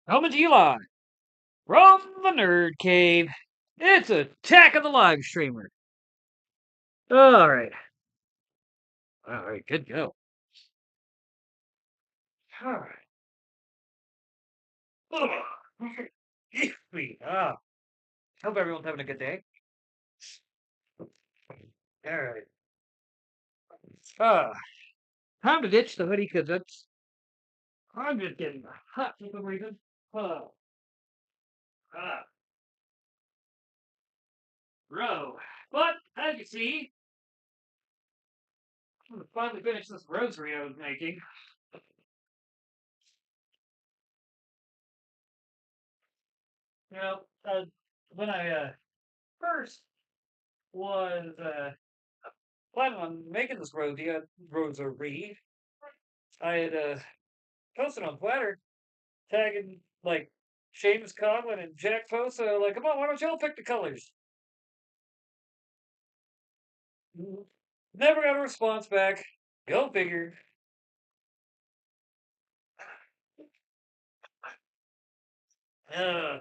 Coming to you live from the Nerd Cave. It's Attack of the Live Streamer. All right. All right. Good go. All right. Ah, hope everyone's having a good day. All right. Uh, time to ditch the hoodie because I'm just getting hot for some reason. Oh, ah, bro. But as you see, I'm gonna finally finish this rosary I was making. You know, when I first was planning on making this rosary, I had posted on Twitter tagging like Seamus Conlon and Jack Fosa, like, come on, why don't y'all pick the colors? Never got a response back. Go figure. Uh,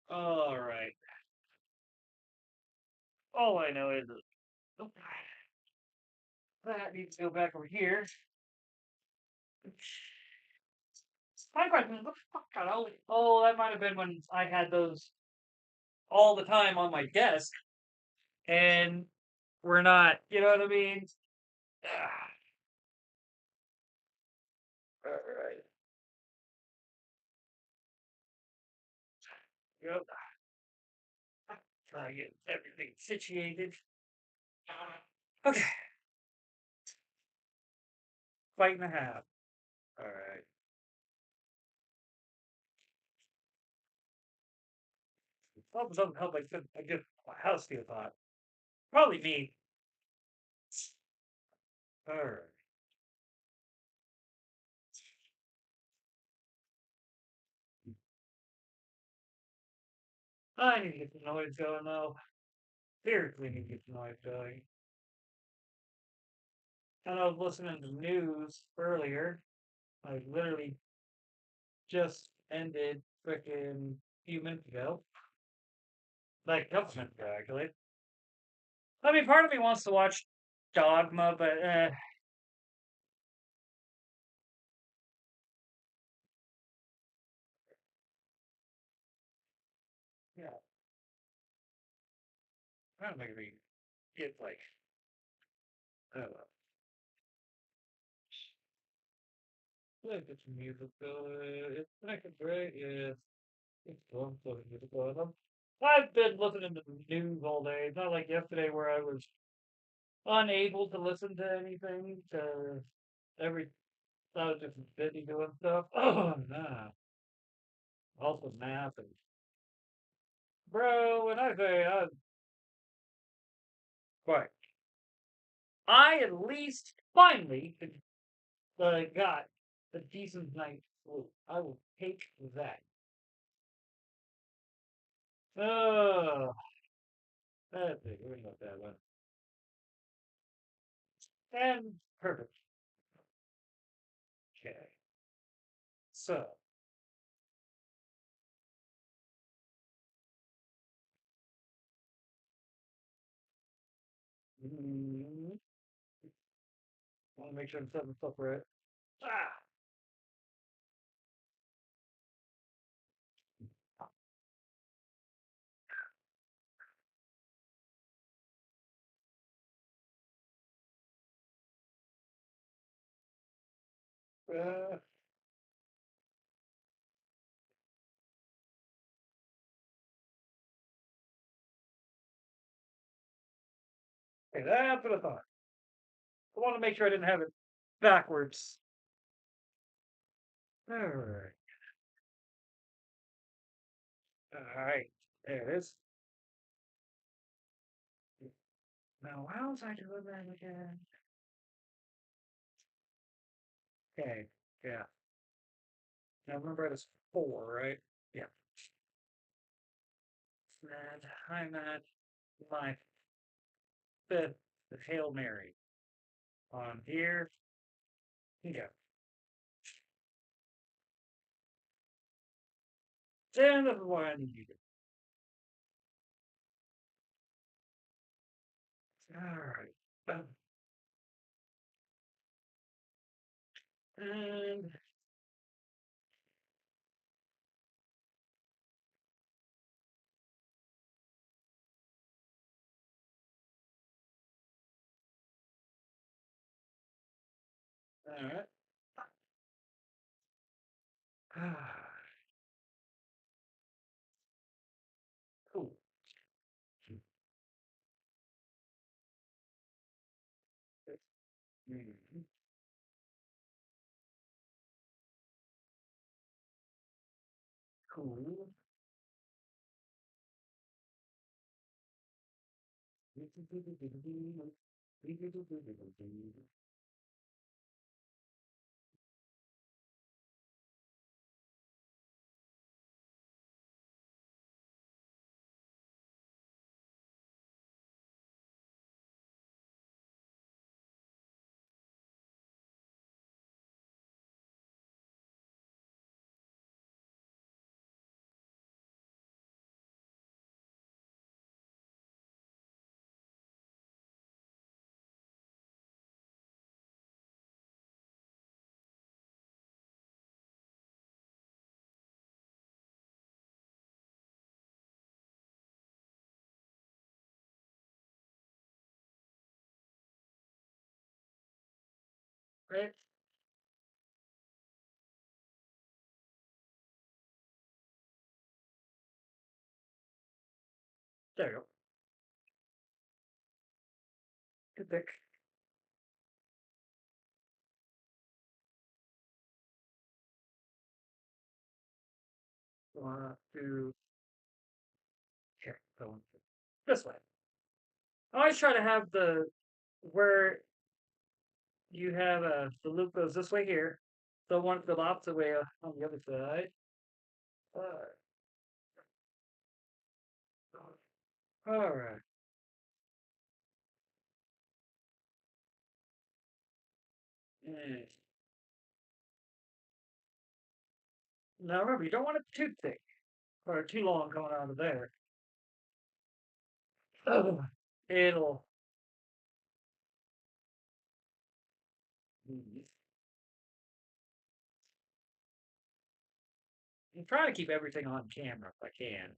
all right. All I know is that needs to go back over here. My question is, what the fuck got all? Oh, that might have been when I had those all the time on my desk, and we're not. You know what I mean? All right. Yep. Try to get everything situated. Okay. Fight and a half. All right. Hope doesn't help. I get my house feels hot. Probably me. All right. I need to get the noise going though. Seriously, need to get the noise going. And I was listening to the news earlier. I literally just ended freaking few minutes ago. Like a couple minutes ago, actually. I mean, part of me wants to watch Dogma, but yeah, I don't think we get like, I don't know. Let's get some music going. It's connected, right? Yeah. It's fun, so music going. I've been listening to the news all day. It's not like yesterday where I was unable to listen to anything because every I was just busy doing stuff. Oh nah. Also napping. Bro, when I say I quiet, I at least finally got a decent night's sleep. I will take that. Oh, that's it. We're not that one. And perfect. Okay. So, mm, want to make sure I'm setting stuff right. Ah, uh, okay, that's what I thought. I want to make sure I didn't have it backwards. All right. All right. There it is. Now, how was I doing that again? Okay. Yeah. Now remember it is four, right? Yeah. And I'm at my fifth, the Hail Mary. On here. Yeah. And this is why I need you. Alright. And alright. Cool. Mhm. Cool. Right? There you go. Good pick. Want to here, go this way. I always try to have the where you have the loop goes this way here, the one the opposite way on the other side. Uh, all right. Mm. Now remember, you don't want it too thick or too long coming out of there. Ugh. It'll. Mm. I'm trying to keep everything on camera if I can.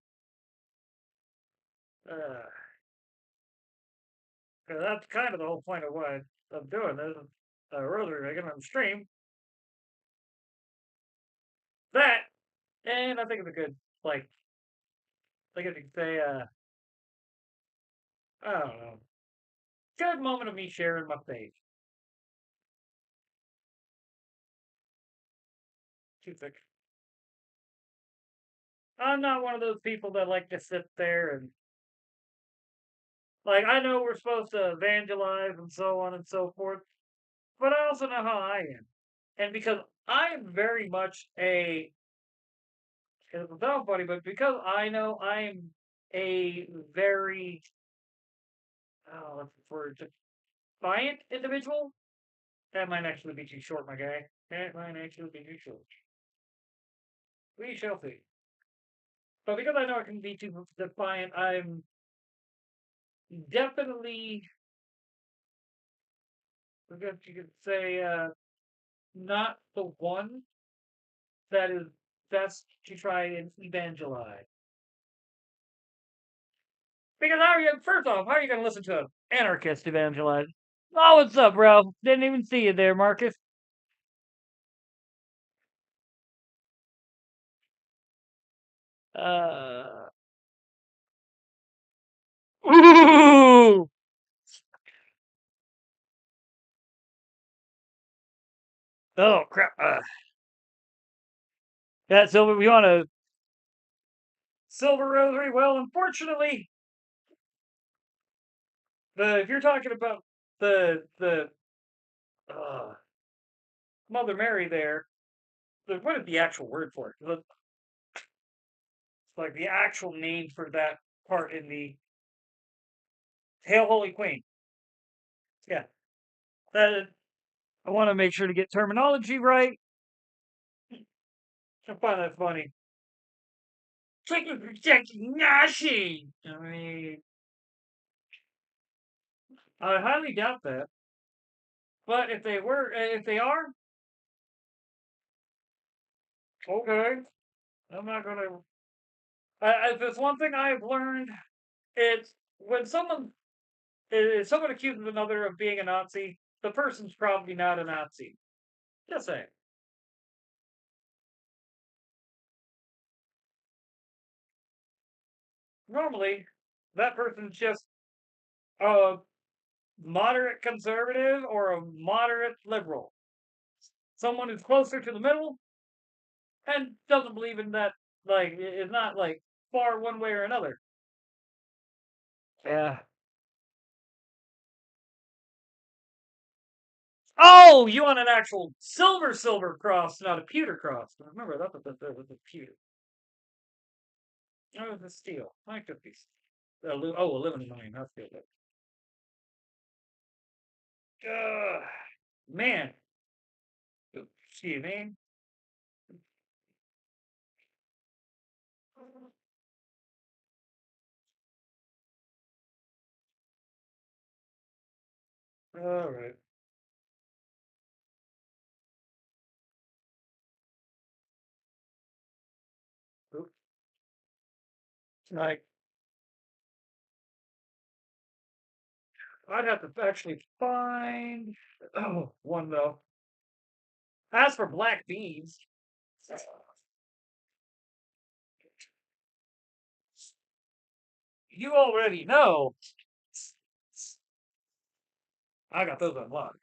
'Cause that's kind of the whole point of what I'm doing this. Earlier, I get on the stream that, and I think it's a good like. I think I could say, I don't know, good moment of me sharing my faith. Too thick. I'm not one of those people that like to sit there and like. I know we're supposed to evangelize and so on and so forth, but I also know how I am, and because I'm very much a it's without funny, but because I know I'm a very what's the word defiant individual. That might actually be too short, my guy. That might actually be too short. We shall see. But because I know it can be too defiant, I'm definitely, I guess you could say, not the one that is best to try and evangelize. Because how are you, first off, how are you going to listen to an anarchist evangelize? Oh, what's up, bro? Didn't even see you there, Marcus. Uh, ooh! Oh, crap. Yeah, so we want to silver rosary. Well, unfortunately, if you're talking about the Mother Mary there, what is the actual word for it? It's like the actual name for that part in the Hail Holy Queen. Yeah, that I want to make sure to get terminology right. I find that funny. Chicken protecting Nashi. I mean, I highly doubt that. But if they are, okay. I'm not gonna. If there's one thing I have learned, it's when if someone accuses another of being a Nazi, the person's probably not a Nazi. Just saying. Normally, that person's just a moderate conservative or a moderate liberal. Someone who's closer to the middle and doesn't believe in that, like, is not like far one way or another. Yeah. Oh, you want an actual silver cross, not a pewter cross. Remember, that's what that was a pewter. Oh, the steel. I could be. Aluminum. That's good. Man. Excuse me. All right. Oop. Like, I'd have to actually find one though. As for black beans, you already know I got those unlocked.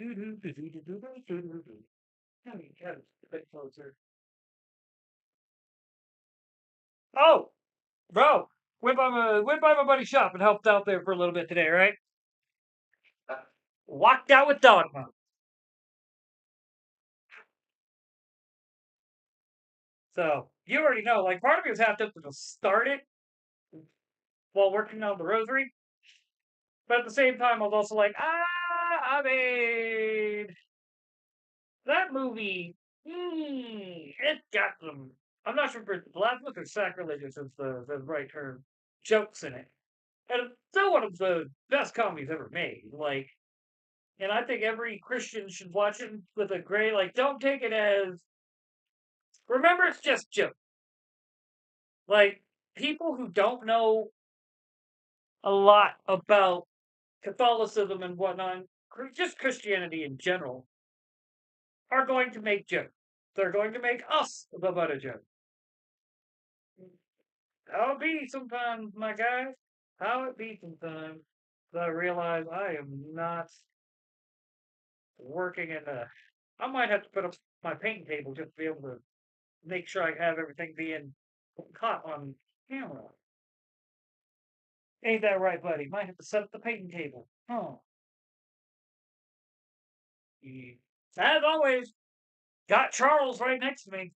A bit closer. Oh, bro, went by my buddy's shop and helped out there for a little bit today, right? Walked out with Dogma. So you already know, like part of me was half tempted to start it while working on the rosary, but at the same time I was also like, I mean, that movie, it got some. I'm not sure if it's blasphemous or sacrilegious is the right term. Jokes in it, and it's still one of the best comedies ever made. Like, and I think every Christian should watch it with a gray. Like, don't take it as. Remember, it's just joke. Like people who don't know a lot about Catholicism and whatnot, just Christianity in general, are going to make jokes. They're going to make us about a joke. How it be sometimes, my guy. How it be sometimes. I realize I am not working in a. I might have to put up my painting table just to be able to make sure I have everything being caught on camera. Ain't that right, buddy? Might have to set up the painting table. Huh. As always, got Charles right next to me.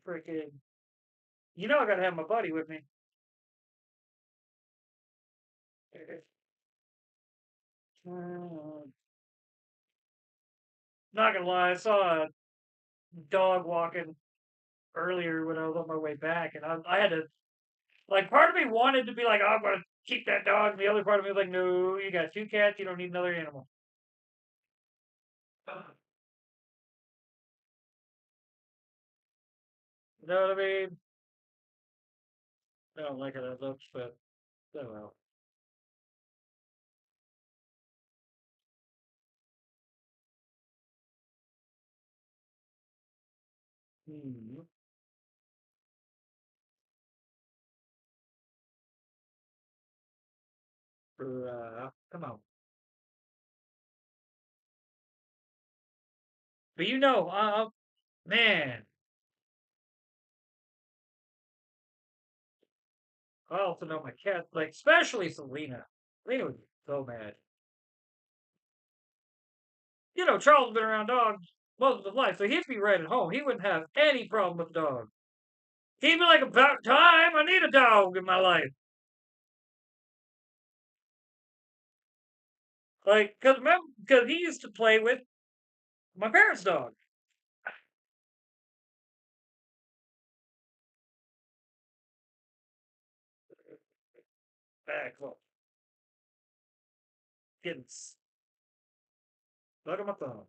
Freaking. You know I gotta have my buddy with me. Not gonna lie, I saw a dog walking earlier when I was on my way back, and I had to like part of me wanted to be like, oh, I'm gonna keep that dog, and the other part of me was like, no, you got two cats, you don't need another animal. You know what I mean? I don't like it as much, but oh well. Hmm. Come on. But you know, man, I also know my cat, like especially Selena. Selena was so mad. You know, Charles has been around dogs most of his life, so he'd be right at home. He wouldn't have any problem with dogs. He'd be like, about time, I need a dog in my life. Like, because he used to play with my parents' dog. Back up. Getting stuck on my thumb.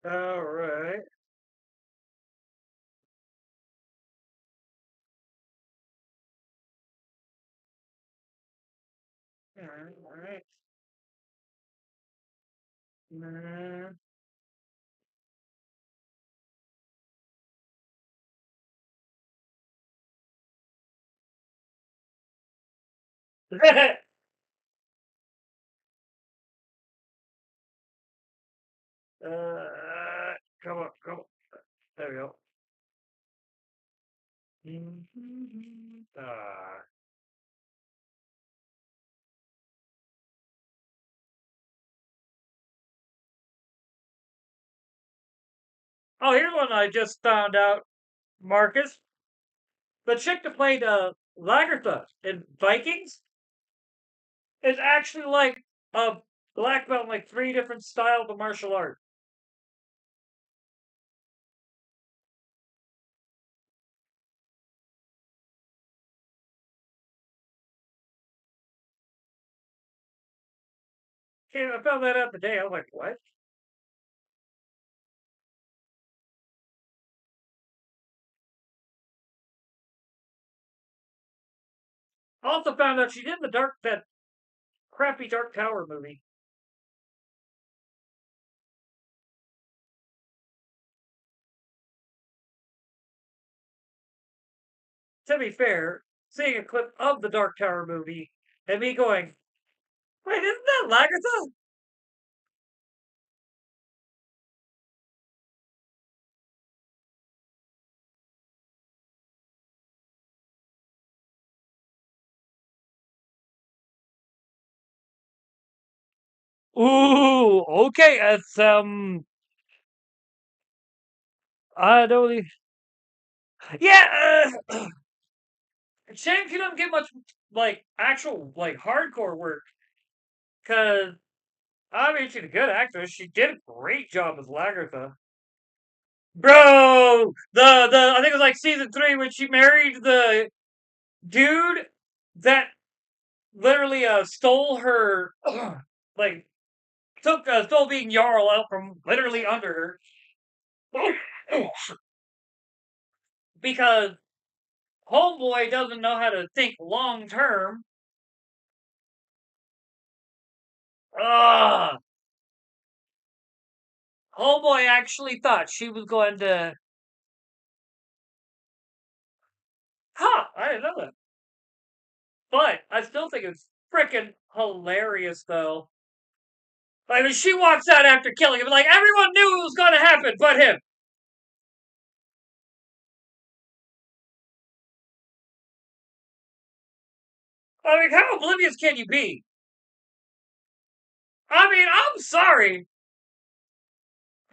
All right. All right. All right. Nah. Come on, come on. There we go. Ah. Oh, here's one I just found out, Marcus. The chick that played Lagertha in Vikings is actually like a black belt in like three different styles of martial art. Okay, I found that out today. I was like, what? I also found out she did that crappy Dark Tower movie. To be fair, seeing a clip of the Dark Tower movie and me going, wait, isn't that Lagertha? Ooh, okay. It's I don't. Yeah, shame she doesn't get much like actual like hardcore work. Cause I mean, she's a good actress. She did a great job as Lagertha. Bro, the I think it was like season 3 when she married the dude that literally stole her, like took stole being Jarl out from literally under her because homeboy doesn't know how to think long term. Ah, homeboy actually thought she was going to. Huh, I didn't know that. But I still think it's freaking hilarious though. I mean, she walks out after killing him, like everyone knew it was going to happen, but him. I mean, how oblivious can you be? I mean, I'm sorry.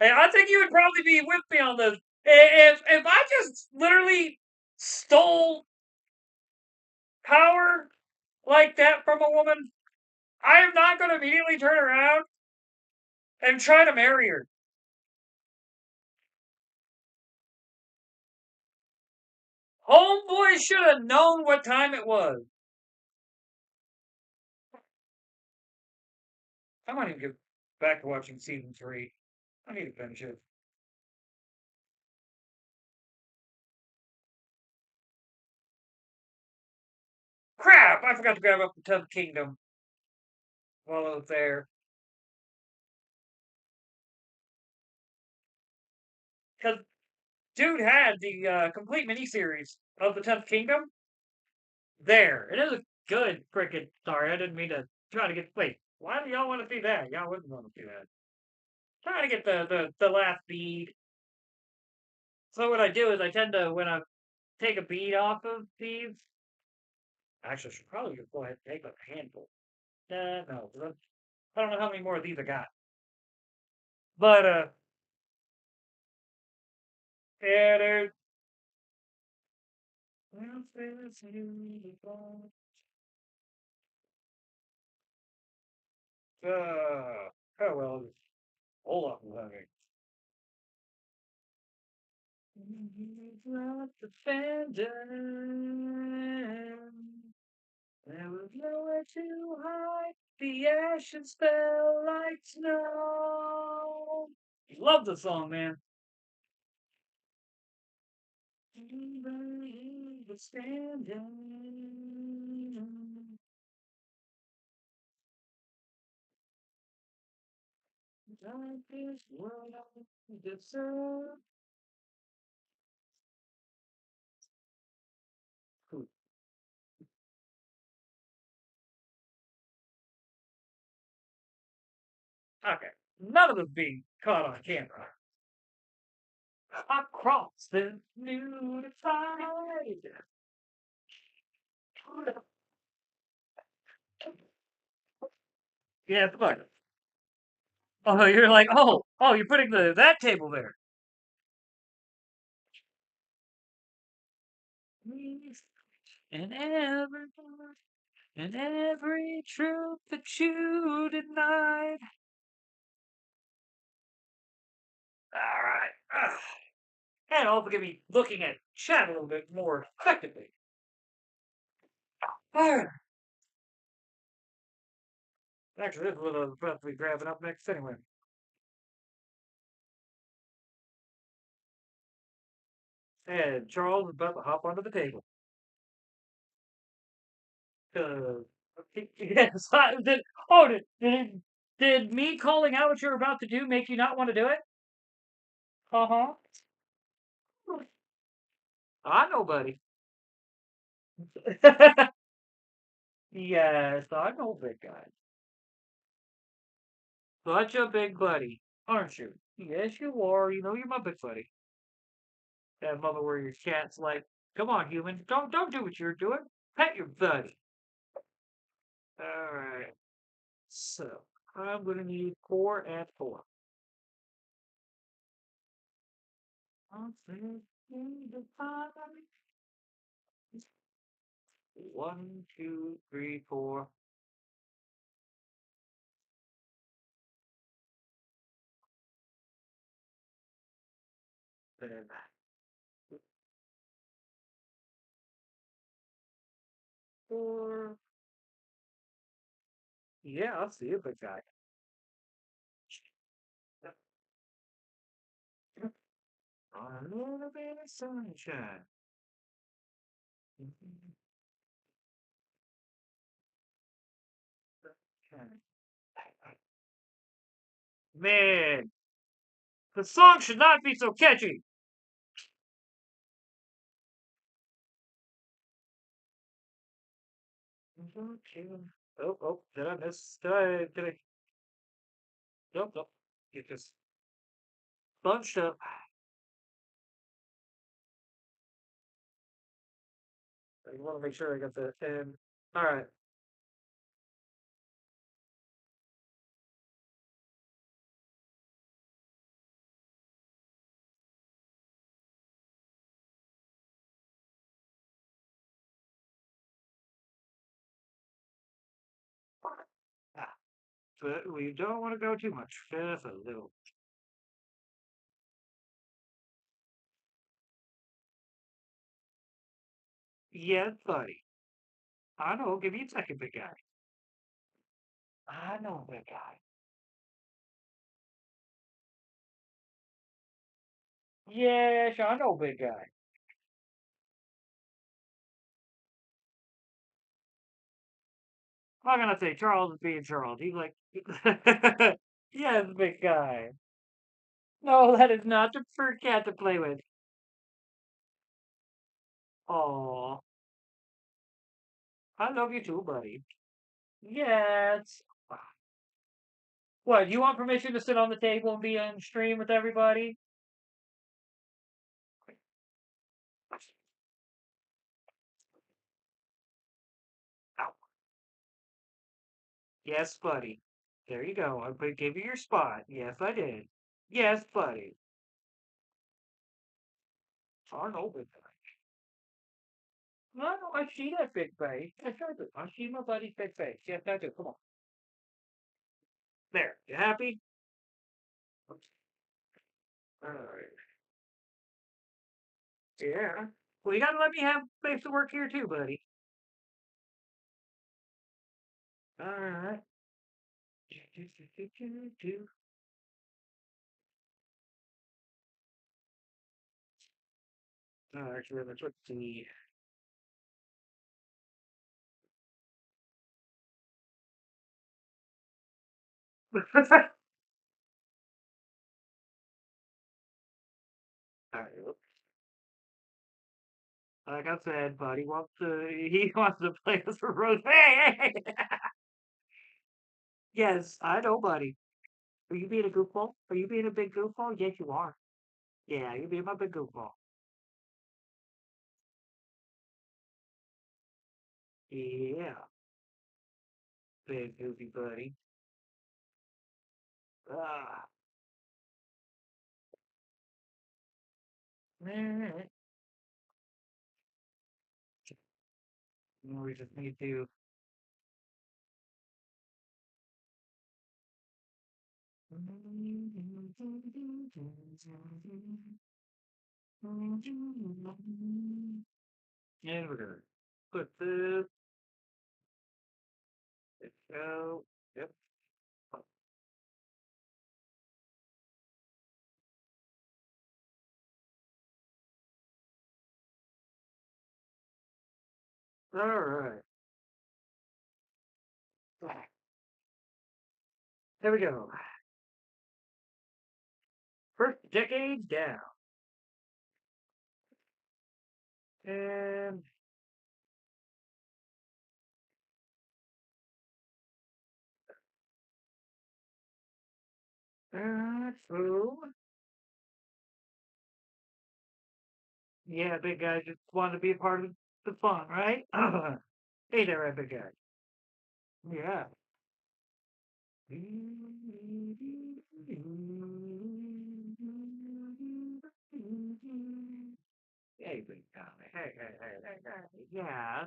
And I think you would probably be with me on this. If I just literally stole power like that from a woman, I am not going to immediately turn around and try to marry her. Homeboy should have known what time it was. I might even get back to watching season 3. I need to finish it. Crap! I forgot to grab up the 10th Kingdom while I was there. Because dude had the complete miniseries of the 10th Kingdom there. It is a good freaking. Sorry, I didn't mean to try to get. Wait, why do y'all want to see that? Y'all wouldn't want to see that. Trying to get the last bead. So what I do is I tend to when I take a bead off of these. Actually, I should probably just go ahead and take a handful. No, I don't know how many more of these I got. But yeah, dude. Oh well. Hold on, honey. Not the fandom. There was nowhere to hide. The ashes fell like snow. Love the song, man. The standing. Like this world deserve. Okay. None of them being caught on camera. Across the new divide. Yeah, come on. Oh, you're like, oh, you're putting that table there. And every truth that you denied. All right. And also get me looking at chat a little bit more effectively. All right. Actually, this is what I was about to be grabbing up next anyway. And Charles is about to hop onto the table. Uh, yes, did me calling out what you're about to do make you not want to do it? Uh-huh. I know, buddy. Yes, I know, big guy. Such a big buddy, aren't you? Yes, you are. You know you're my big buddy. That moment where your cat's like, "Come on, human, don't do what you're doing. Pet your buddy." All right. So I'm gonna need 4 and 4. I'm thinking the five. 1, 2, 3, 4. Then 4. Yeah, I'll see a big guy. On a little bit of sunshine. Man, the song should not be so catchy. Oh, did I miss? Did I? Nope, nope. Get this bunched up. I want to make sure I got the end. All right. Ah, but we don't want to go too much. Just a little. Yeah, buddy. I know. Give me a second, big guy. I know, big guy. Yes, I know, big guy. I'm gonna say Charles is being Charles. He's like, yes, big guy. No, that is not the fur cat to play with. Oh, I love you too, buddy. Yes. What, you want permission to sit on the table and be on stream with everybody? Ow. Yes, buddy. There you go. I gave you your spot. Yes, I did. Yes, buddy. I know, big guy. No, I see that big face. Yes, I do. I see my buddy's big face. Yes, I do. Come on. There. You happy? All right. Yeah. Well, you gotta let me have space to work here too, buddy. All right. Actually, let's see. All right. Like I said, buddy wants to. He wants to play us for Rose. Hey, hey, hey. Yes, I know, buddy. Are you being a goofball? Are you being a big goofball? Yes, you are. Yeah, you're being my big goofball. Yeah, big goofy buddy. Ah, man. We just need to. And we're gonna put this. Let's go. Yep. All right. There we go. First decade down. And so, yeah, big guy just wanted to be a part of the fun, right? Hey there, right, big guy. Yeah. Hey, big guy. Hey. Yeah.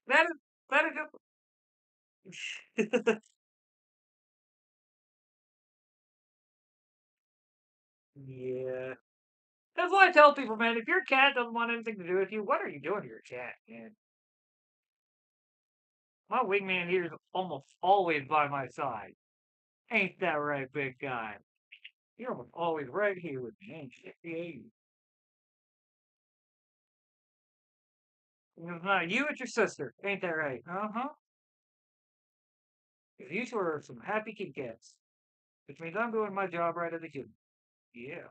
That is, that is just. Yeah. That's why I tell people, man, if your cat doesn't want anything to do with you, what are you doing to your cat, man? My wingman here is almost always by my side. Ain't that right, big guy? You're almost always right here with me, ain't you? Yeah. It's not you, it's your sister. Ain't that right? Uh-huh. You two are some happy kitty cats. Which means I'm doing my job right at the kitchen. Yeah.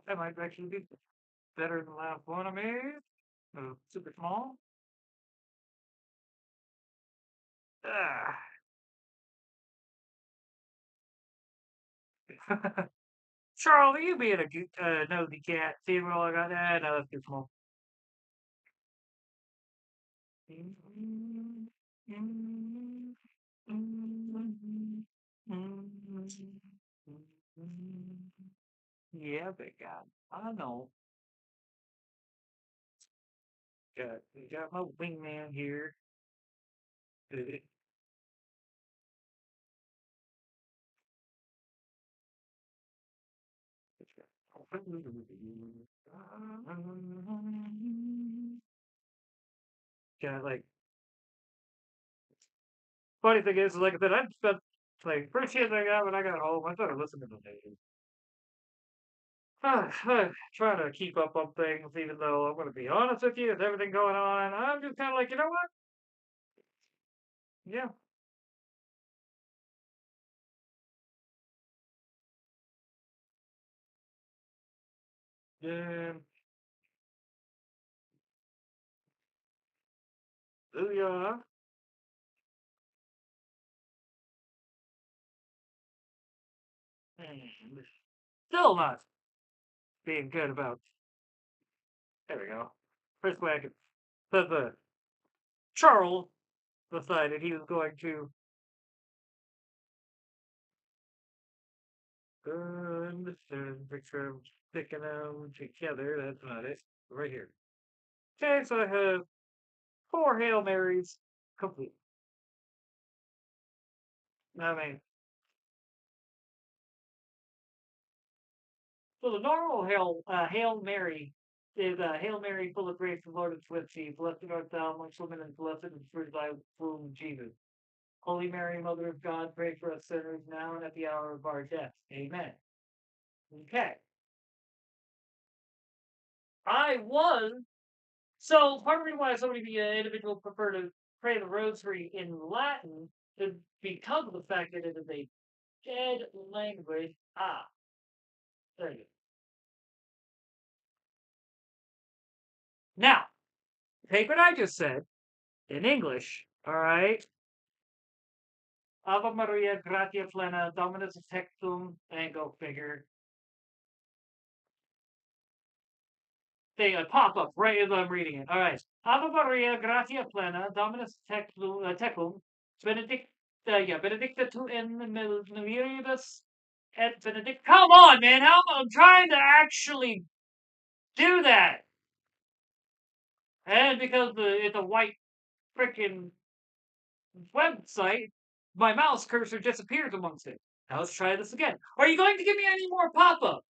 That might actually be better than the last one I made. Super small. Ah. Charlie, you being a nosy cat. See what I got? Ah, no, that's too small. Yeah, big guy. I know. Got my wingman here. Got like funny thing is, like I said, I spent like first years I got when I got home, I started listening to the news. Trying to keep up on things, even though I'm going to be honest with you, with everything going on, I'm just kind of like, you know what? Yeah. Yeah. Yeah. Still not being good about. There we go. First way I could. But Charles decided he was going to picture of sticking them together. That's not it. Right here. Okay, so I have 4 Hail Marys complete. I mean, so the normal Hail Mary is Hail Mary, full of grace, the Lord is with thee. Blessed art thou amongst women, and blessed is the fruit of thy womb, Jesus. Holy Mary, Mother of God, pray for us sinners now and at the hour of our death. Amen. Okay. I was so part of the reason why so many individuals prefer to pray the rosary in Latin is because of the fact that it is a dead language. Ah, there you go. Now, take what I just said in English, all right? Ave Maria, gratia plena, Dominus tectum, and go figure. They pop up right as I'm reading it. All right. Ave Maria, gratia plena, Dominus tecum, benedicta tu in mulieribus, et benedict. Come on, man! I'm trying to actually do that, and because it's a white freaking website, my mouse cursor disappears amongst it. Now let's try this again. Are you going to give me any more pop-up?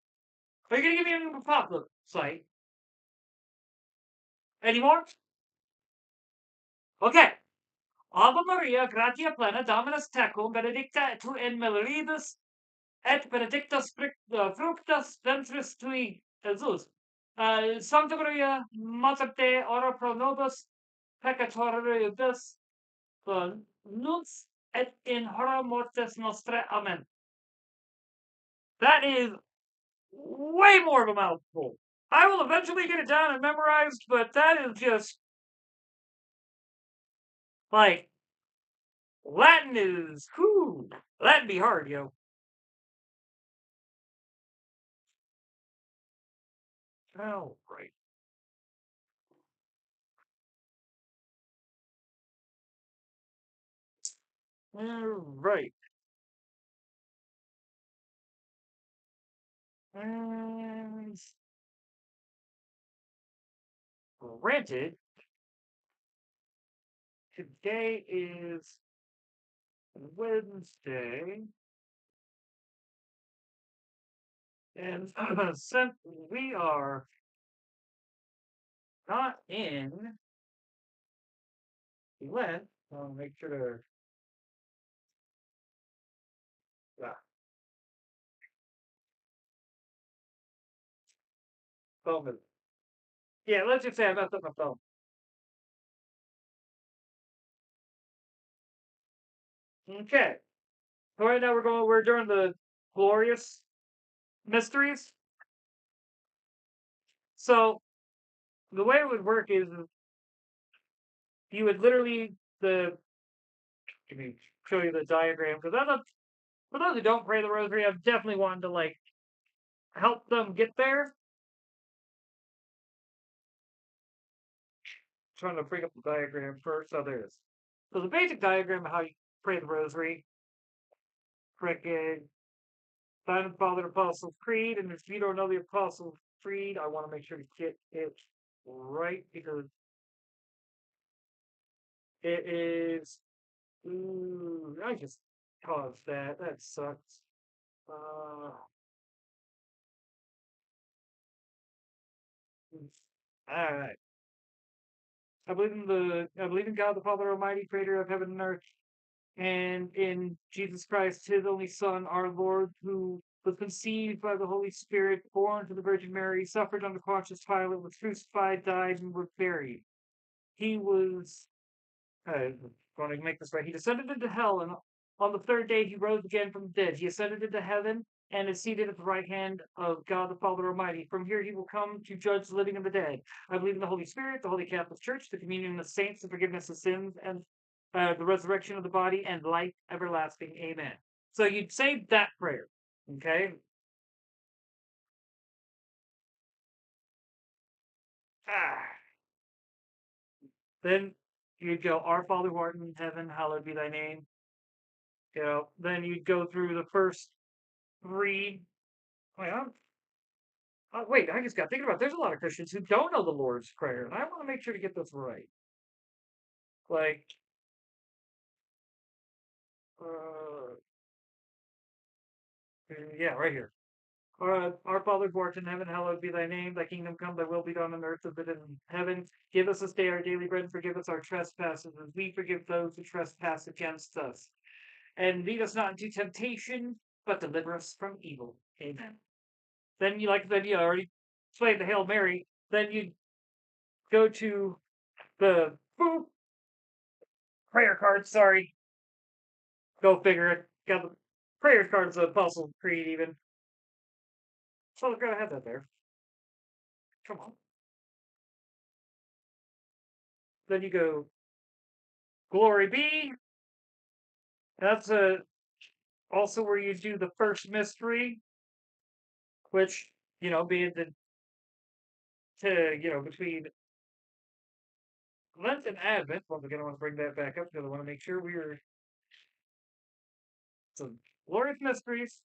Are you going to give me any more pop-up site? Any more? Okay. Ave Maria, gratia plena, Dominus tecum, benedicta tu in mulieribus, et benedictus fructus ventris tui, Jesus. Sancta Maria, Mater Dei, ora pro nobis peccatoribus, nunc et in hora mortis nostrae. Amen. That is way more of a mouthful. I will eventually get it down and memorized, but that is just like Latin is whoo. Latin be hard, yo. All right. All right. And granted, today is Wednesday, and since we are not in Lent, I'll make sure to. Ah, phone. Yeah, let's just say I messed up my phone. Okay. So right now we're doing the glorious mysteries. So the way it would work is you would literally the let me show you the diagram because for those who don't pray the rosary, I've definitely wanted to like help them get there. Trying to bring up the diagram first. Oh, there it is. So the basic diagram of how you pray the rosary, frickin' Simon Father Apostles Creed, and if you don't know the Apostles Creed, I want to make sure to get it right because it is. Ooh, I just caused that. That sucks. All right. I believe in God the Father Almighty, Creator of heaven and earth, and in Jesus Christ, His only Son, our Lord, who was conceived by the Holy Spirit, born to the Virgin Mary, suffered under Pontius Pilate, was crucified, died, and was buried. He was going to make this right. He descended into hell, and on the third day he rose again from the dead. He ascended into heaven and is seated at the right hand of God the Father Almighty. From here he will come to judge the living and the dead. I believe in the Holy Spirit, the Holy Catholic Church, the communion of saints, the forgiveness of sins, and the resurrection of the body, and life everlasting. Amen. So you'd say that prayer, okay? Ah, Then you'd go, Our Father who art in heaven, hallowed be thy name. Then you'd go through the first three. Wait, wait, I just got thinking about. There's a lot of Christians who don't know the Lord's Prayer, and I want to make sure to get this right. Like, uh, yeah, right here. Our Father who art in heaven, hallowed be thy name. Thy kingdom come, thy will be done on earth as it is in heaven. Give us this day our daily bread, and forgive us our trespasses, as we forgive those who trespass against us. And lead us not into temptation, but deliver us from evil. Amen. Then you already played the Hail Mary. Then you go to the prayer card. Sorry, go figure it. Got the prayer cards of Apostle Creed even. So gotta have that there. Come on. Then you go Glory be. That's also where you do the first mystery, which being between Lent and Advent. Once again, I want to bring that back up because I want to make sure we're some glorious mysteries.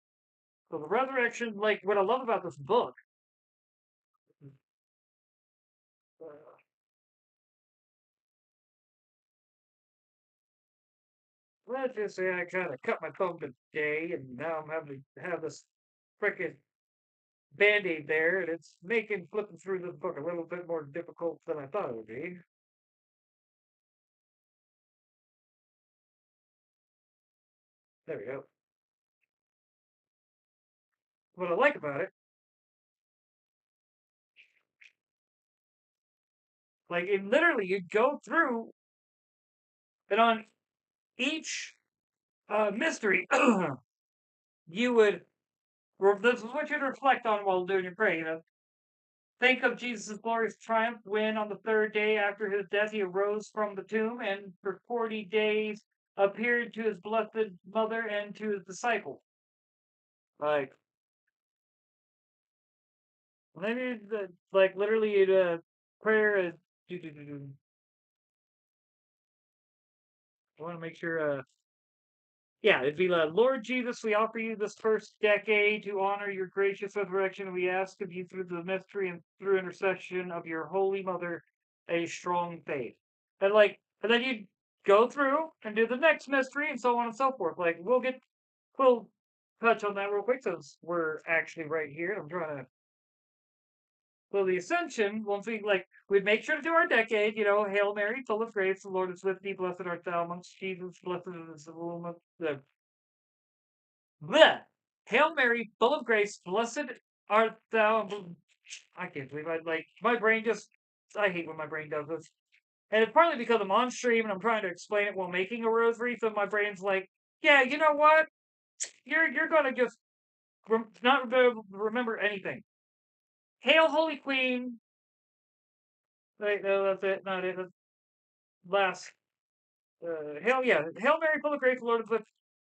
So the resurrection, like what I love about this book, uh, let's just say I kind of cut my thumb today, and now I'm having to have this freaking band-aid there, and it's making flipping through this book a little bit more difficult than I thought it would be. There we go. What I like about it, like it literally, you go through, and on each mystery, you would. This is what you'd reflect on while doing your prayer. Think of Jesus' glorious triumph when, on the third day after his death, he arose from the tomb and for 40 days appeared to his blessed mother and to his disciples. Like, maybe, like, literally, prayer is. I want to make sure. Yeah, it'd be like, Lord Jesus, we offer you this first decade to honor your gracious resurrection. We ask of you through the mystery and through intercession of your holy mother, a strong faith. And then you go through and do the next mystery and so on and so forth. Like, we'll touch on that real quick since we're actually right here. I'm trying to. Well, the Ascension, once we'd make sure to do our decade, Hail Mary, full of grace, the Lord is with thee, blessed art thou amongst Jesus, blessed is the womb of the Bleh. Hail Mary, full of grace, blessed art thou. I can't believe my brain just. I hate when my brain does this. And it's partly because I'm on stream and I'm trying to explain it while making a rosary, so my brain's like, yeah, you know what? You're gonna just not remember anything. Hail, Holy Queen. Wait, no, that's it. Not it. That's last. Hail Mary, full of grace, the Lord is with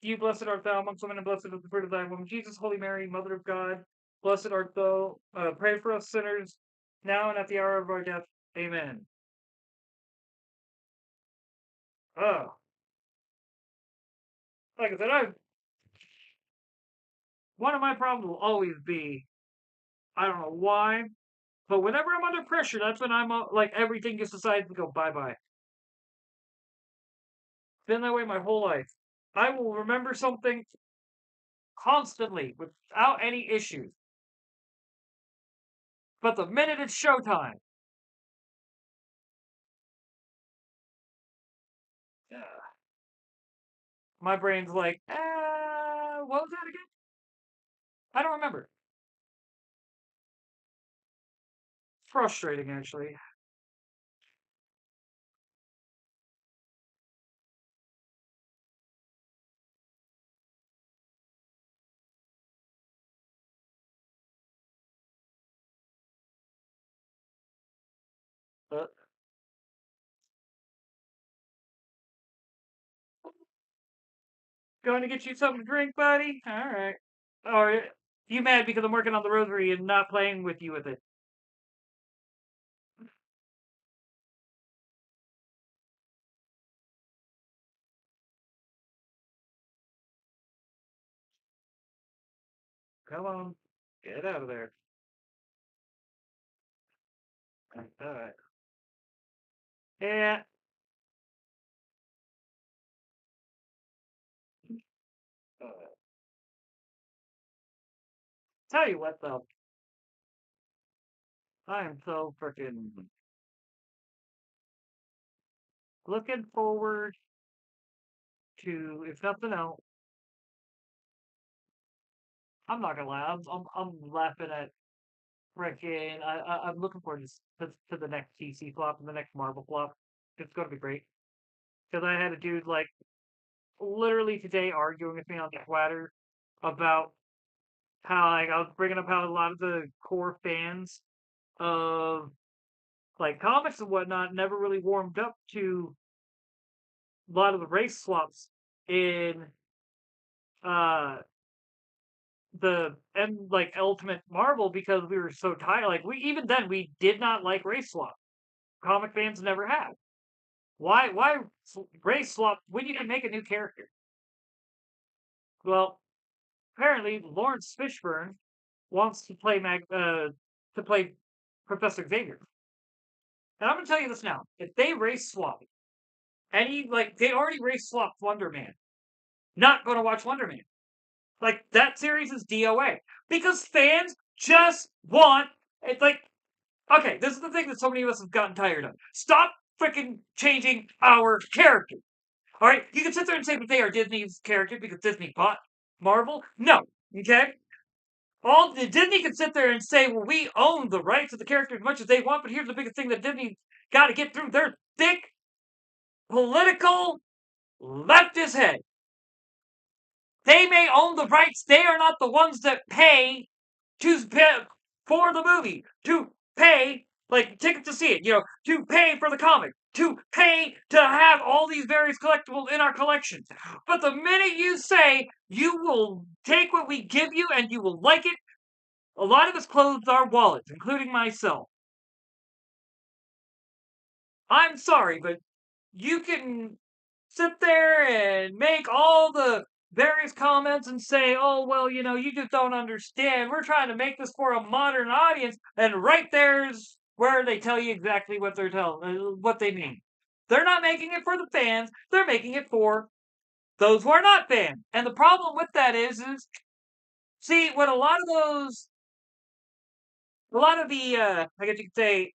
you. Blessed art thou amongst women, and blessed is the fruit of thy womb. Jesus, Holy Mary, Mother of God, blessed art thou. Pray for us sinners, now and at the hour of our death. Amen. Oh, like I said, one of my problems will always be, I don't know why, but whenever I'm under pressure, that's when I'm like everything just decides to go bye bye. Been that way my whole life. I will remember something constantly without any issues. But the minute it's showtime, my brain's like, what was that again? I don't remember. Frustrating, actually. Uh, Going to get you something to drink, buddy? All right. Or you mad because I'm working on the rosary and not playing with you with it? come on. Get out of there. Alright. Yeah. Tell you what, though. I am so freaking looking forward to, if nothing else, I'm not gonna lie, I'm laughing at freaking, I'm looking forward to the next DC flop and the next Marvel flop. It's gonna be great. Because I had a dude, like, literally today arguing with me on Twitter about how, like, I was bringing up how a lot of the core fans of, like, comics and whatnot never really warmed up to a lot of the race swaps in uh and like Ultimate Marvel because we were so tired. Like we even then we did not like race swap. Comic fans never have. Why race swap when you can make a new character? Well, apparently Lawrence Fishburne wants to play Professor Xavier. And I'm gonna tell you this now: if they race swap any like they already race swapped Wonder Man, not gonna watch Wonder Man. Like that series is DOA because fans just want it's like okay, this is the thing that so many of us have gotten tired of. Stop freaking changing our character. All right, you can sit there and say that they are Disney's character because Disney bought Marvel. No, okay. All the Disney can sit there and say, "Well, we own the rights of the character as much as they want." But here's the biggest thing that Disney got to get through their thick political leftist head. They may own the rights. They are not the ones that pay to for the movie, to pay like ticket to see it, to pay for the comic, to pay to have all these various collectibles in our collections. But the minute you say you will take what we give you and you will like it, a lot of us close our wallets, including myself. I'm sorry, but you can sit there and make all the various comments and say, oh, well, you just don't understand. We're trying to make this for a modern audience. And right there's where they tell you exactly what they mean. They're not making it for the fans. They're making it for those who are not fans. And the problem with that is see, what a lot of the, I guess you could say,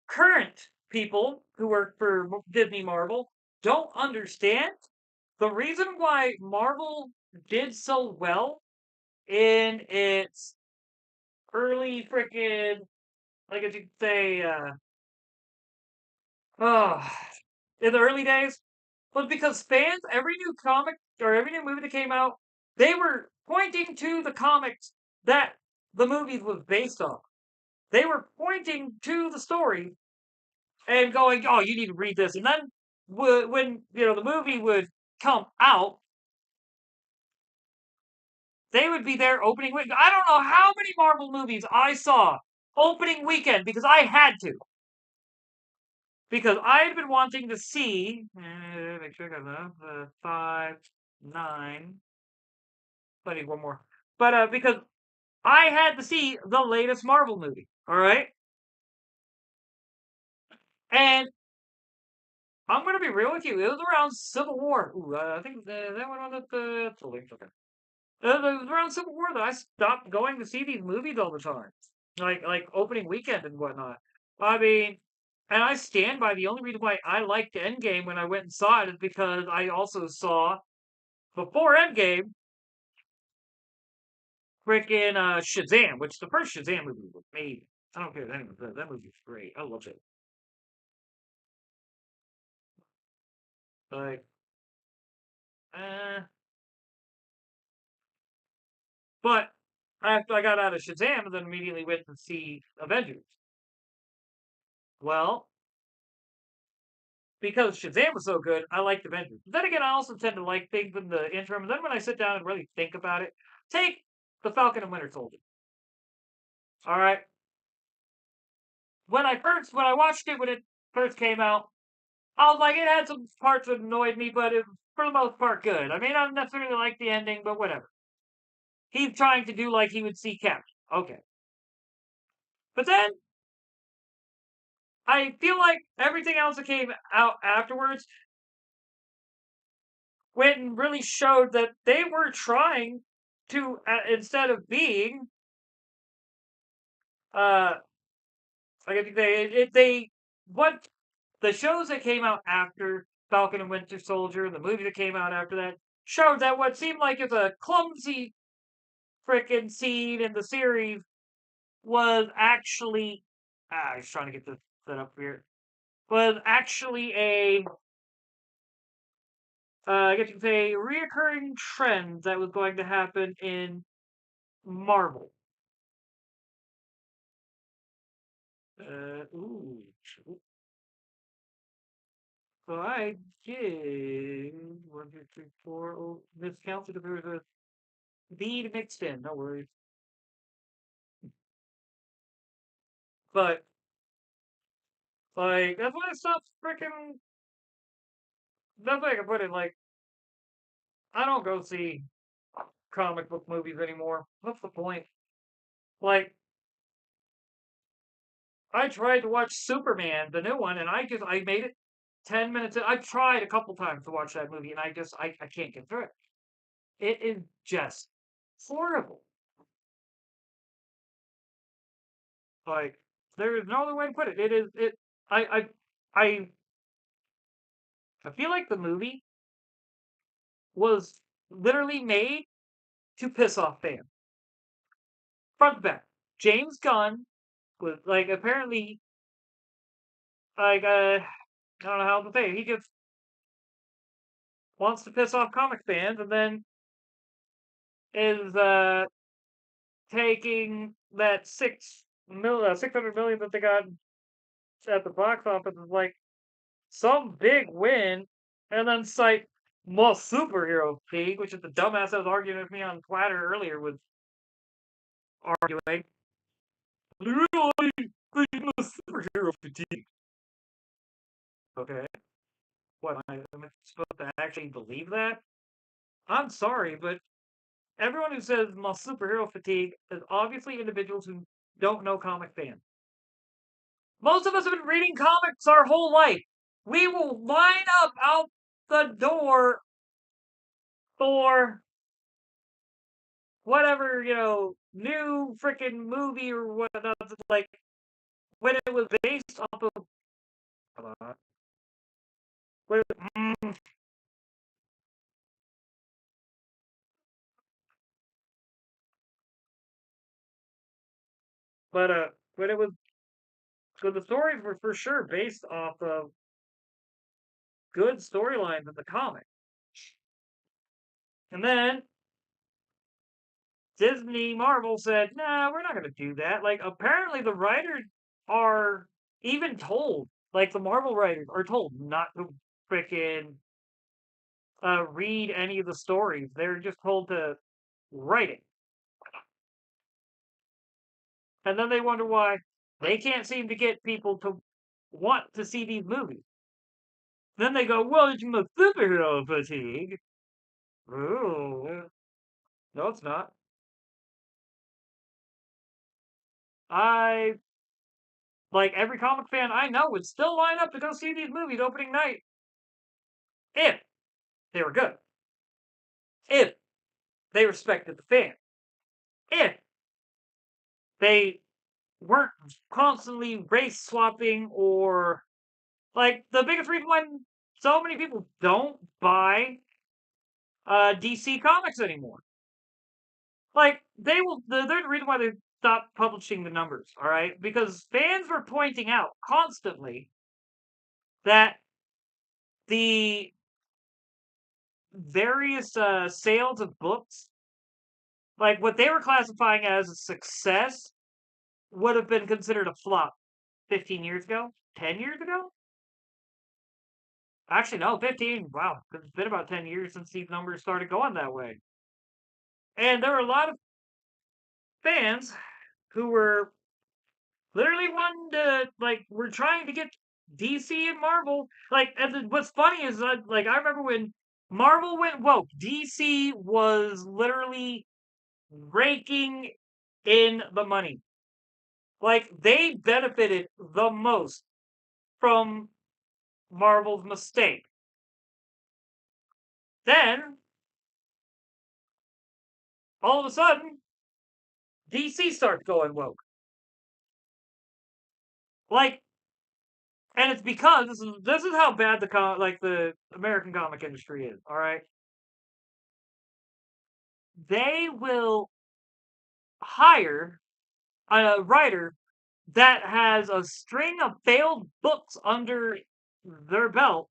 current people who work for Disney Marvel don't understand the reason why Marvel did so well in its early freaking, like as you could say, oh, in the early days was because fans, every new comic or every new movie that came out, they were pointing to the comics that the movie was based on. They were pointing to the story and going, "Oh, you need to read this." And then when the movie would come out, they would be there opening week. I don't know how many Marvel movies I saw opening weekend because I had to. Because I had been wanting to see. Make sure I got enough. 5, 9. I need one more. But because I had to see the latest Marvel movie. All right, and I'm gonna be real with you. It was around Civil War. Ooh, I think that one on the link. Okay. It was around Civil War that I stopped going to see these movies all the time, like opening weekend and whatnot. I mean, and I stand by the only reason why I liked Endgame when I went and saw it is because I also saw before Endgame freaking Shazam, which the first Shazam movie was made. I don't care. That movie was great. I loved it. Like, uh, but after I got out of Shazam, and then immediately went to see Avengers. Well, because Shazam was so good, I liked Avengers. But then again, I also tend to like things in the interim. And then when I sit down and really think about it, take the Falcon and Winter Soldier. All right. When I watched it when it first came out, I was like, it had some parts that annoyed me, but it was for the most part good. I mean, I don't necessarily like the ending, but whatever. he's trying to do like he would see Cap. Okay. But then I feel like everything else that came out afterwards went and really showed that they were trying to, instead of being, uh, I think what the shows that came out after Falcon and Winter Soldier, the movie that came out after that, showed that what seemed like is a clumsy freaking scene in the series was actually, I was trying to get this set up here, was actually I guess you could say, reoccurring trend that was going to happen in Marvel. Ooh. So I did one, two, three, four. Oh, miscounted if there was a bead mixed in. No worries. But like that's why I stopped freaking. That's way I can put it. Like I don't go see comic book movies anymore. What's the point? Like I tried to watch Superman, the new one, and I made it 10 minutes. I tried a couple times to watch that movie, and I can't get through it. It is just horrible. Like there is no other way to put it. It is it. I I feel like the movie was literally made to piss off fans. Front to back. James Gunn was like apparently like I don't know how to say it. He just wants to piss off comic fans and then is taking that 600 million that they got at the box office is like some big win, and then cite most superhero fatigue, which is the dumbass that was arguing with me on Twitter earlier was arguing. Really, superhero fatigue. Okay, what am I supposed to actually believe that? I'm sorry, but everyone who says superhero fatigue is obviously individuals who don't know comic fans. Most of us have been reading comics our whole life. We will line up out the door for whatever, new freaking movie or whatnot. Like when it was based off of. When but when it was, so the stories were for sure based off of good storylines in the comic. And then Disney Marvel said, "Nah, we're not going to do that." Like apparently the writers are even told, like the Marvel writers are told not to freaking read any of the stories. They're just told to write it. And then they wonder why they can't seem to get people to want to see these movies. Then they go, "Well, it's my superhero fatigue." Ooh, no, it's not. I like every comic fan I know would still line up to go see these movies opening night if they were good, if they respected the fan, if they weren't constantly race swapping or like the biggest reason why so many people don't buy DC comics anymore. Like they will, they're the reason why they stopped publishing the numbers. All right, because fans were pointing out constantly that the various sales of books, like what they were classifying as a success, would have been considered a flop 15 years ago, 10 years ago. Actually, no, 15. Wow, it's been about 10 years since these numbers started going that way. And there were a lot of fans who were literally wanting to, like, we're trying to get DC and Marvel. Like, and what's funny is, like, I remember when Marvel went woke, DC was literally raking in the money. Like, they benefited the most from Marvel's mistake. Then, all of a sudden, DC starts going woke. Like, and it's because this is how bad the American comic industry is. All right, they will hire a writer that has a string of failed books under their belt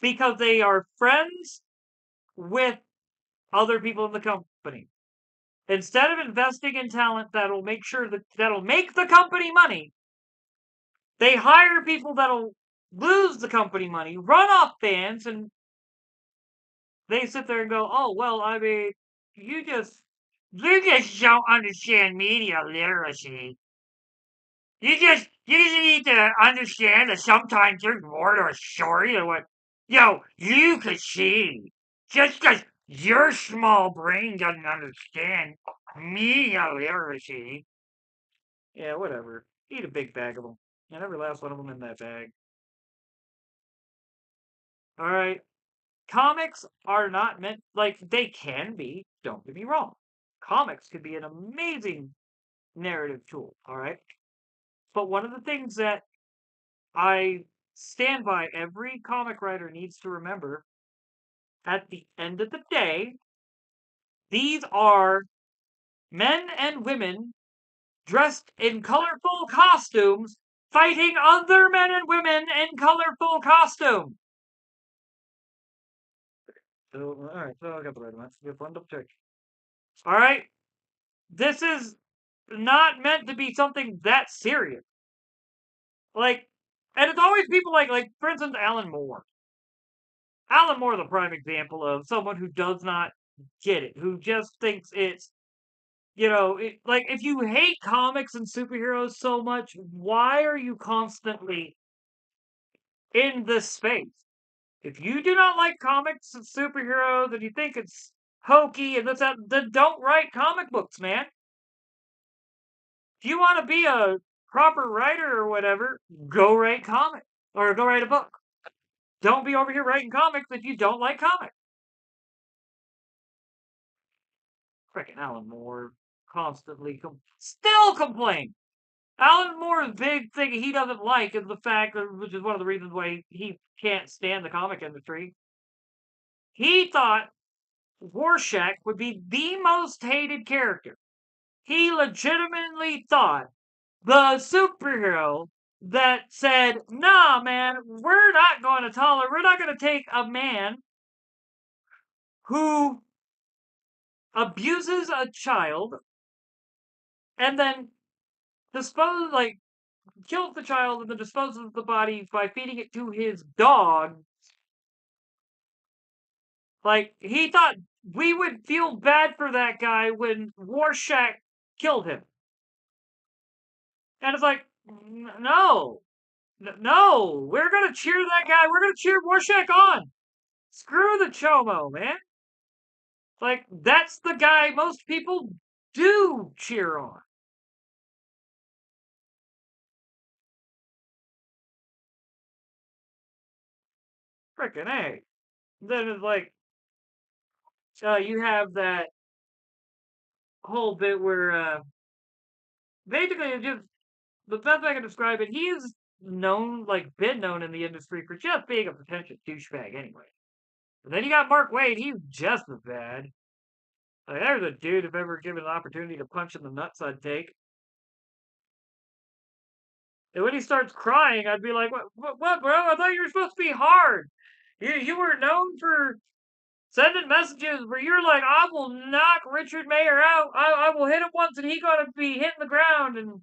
because they are friends with other people in the company. Instead of investing in talent that'll make the company money, they hire people that'll lose the company money, run off fans, and they sit there and go, "Oh well, I mean, you just you just don't understand media literacy. You just need to understand that sometimes there's more to a story than what you could see. Just because your small brain doesn't understand media literacy." Yeah, whatever. Eat a big bag of them. And every last one of them in that bag. All right. Comics are not meant like they can be. Don't get me wrong. Comics could be an amazing narrative tool. All right. But one of the things that I stand by every comic writer needs to remember at the end of the day, these are men and women dressed in colorful costumes fighting other men and women in colorful costumes. So, all right, so I got the right one. Good one, double check. All right, this is not meant to be something that serious. Like, and it's always people like for instance, Alan Moore. Alan Moore is a prime example of someone who does not get it, who just thinks it's like if you hate comics and superheroes so much, why are you constantly in this space? If you do not like comics and superheroes and you think it's hokey and this that, then don't write comic books, man. If you want to be a proper writer or whatever, go write comics or go write a book. Don't be over here writing comics if you don't like comics. Frickin' Alan Moore constantly still complain. Alan Moore's big thing he doesn't like is the fact, which is one of the reasons why he can't stand the comic industry. He thought Rorschach would be the most hated character. He legitimately thought the superhero that said, "Nah, man, we're not going to take a man who abuses a child and then kills the child and then disposes of the body by feeding it to his dog." Like, he thought we would feel bad for that guy when Rorschach killed him. And it's like, no, no, we're going to cheer that guy. We're going to cheer Rorschach on. Screw the Chomo, man. Like, that's the guy most people do cheer on. Frickin' A. Then it's like, you have that whole bit where, basically, it's just the best I can describe it, he is been known in the industry for just being a pretentious douchebag anyway. And then you got Mark Waid, he's just as bad. Like, there's a dude if ever given an opportunity to punch in the nuts, I'd take. And when he starts crying, I'd be like, what, bro? I thought you were supposed to be hard. You were known for sending messages where you're like, I will knock Richard Mayer out. I will hit him once and he gonna be hitting the ground. And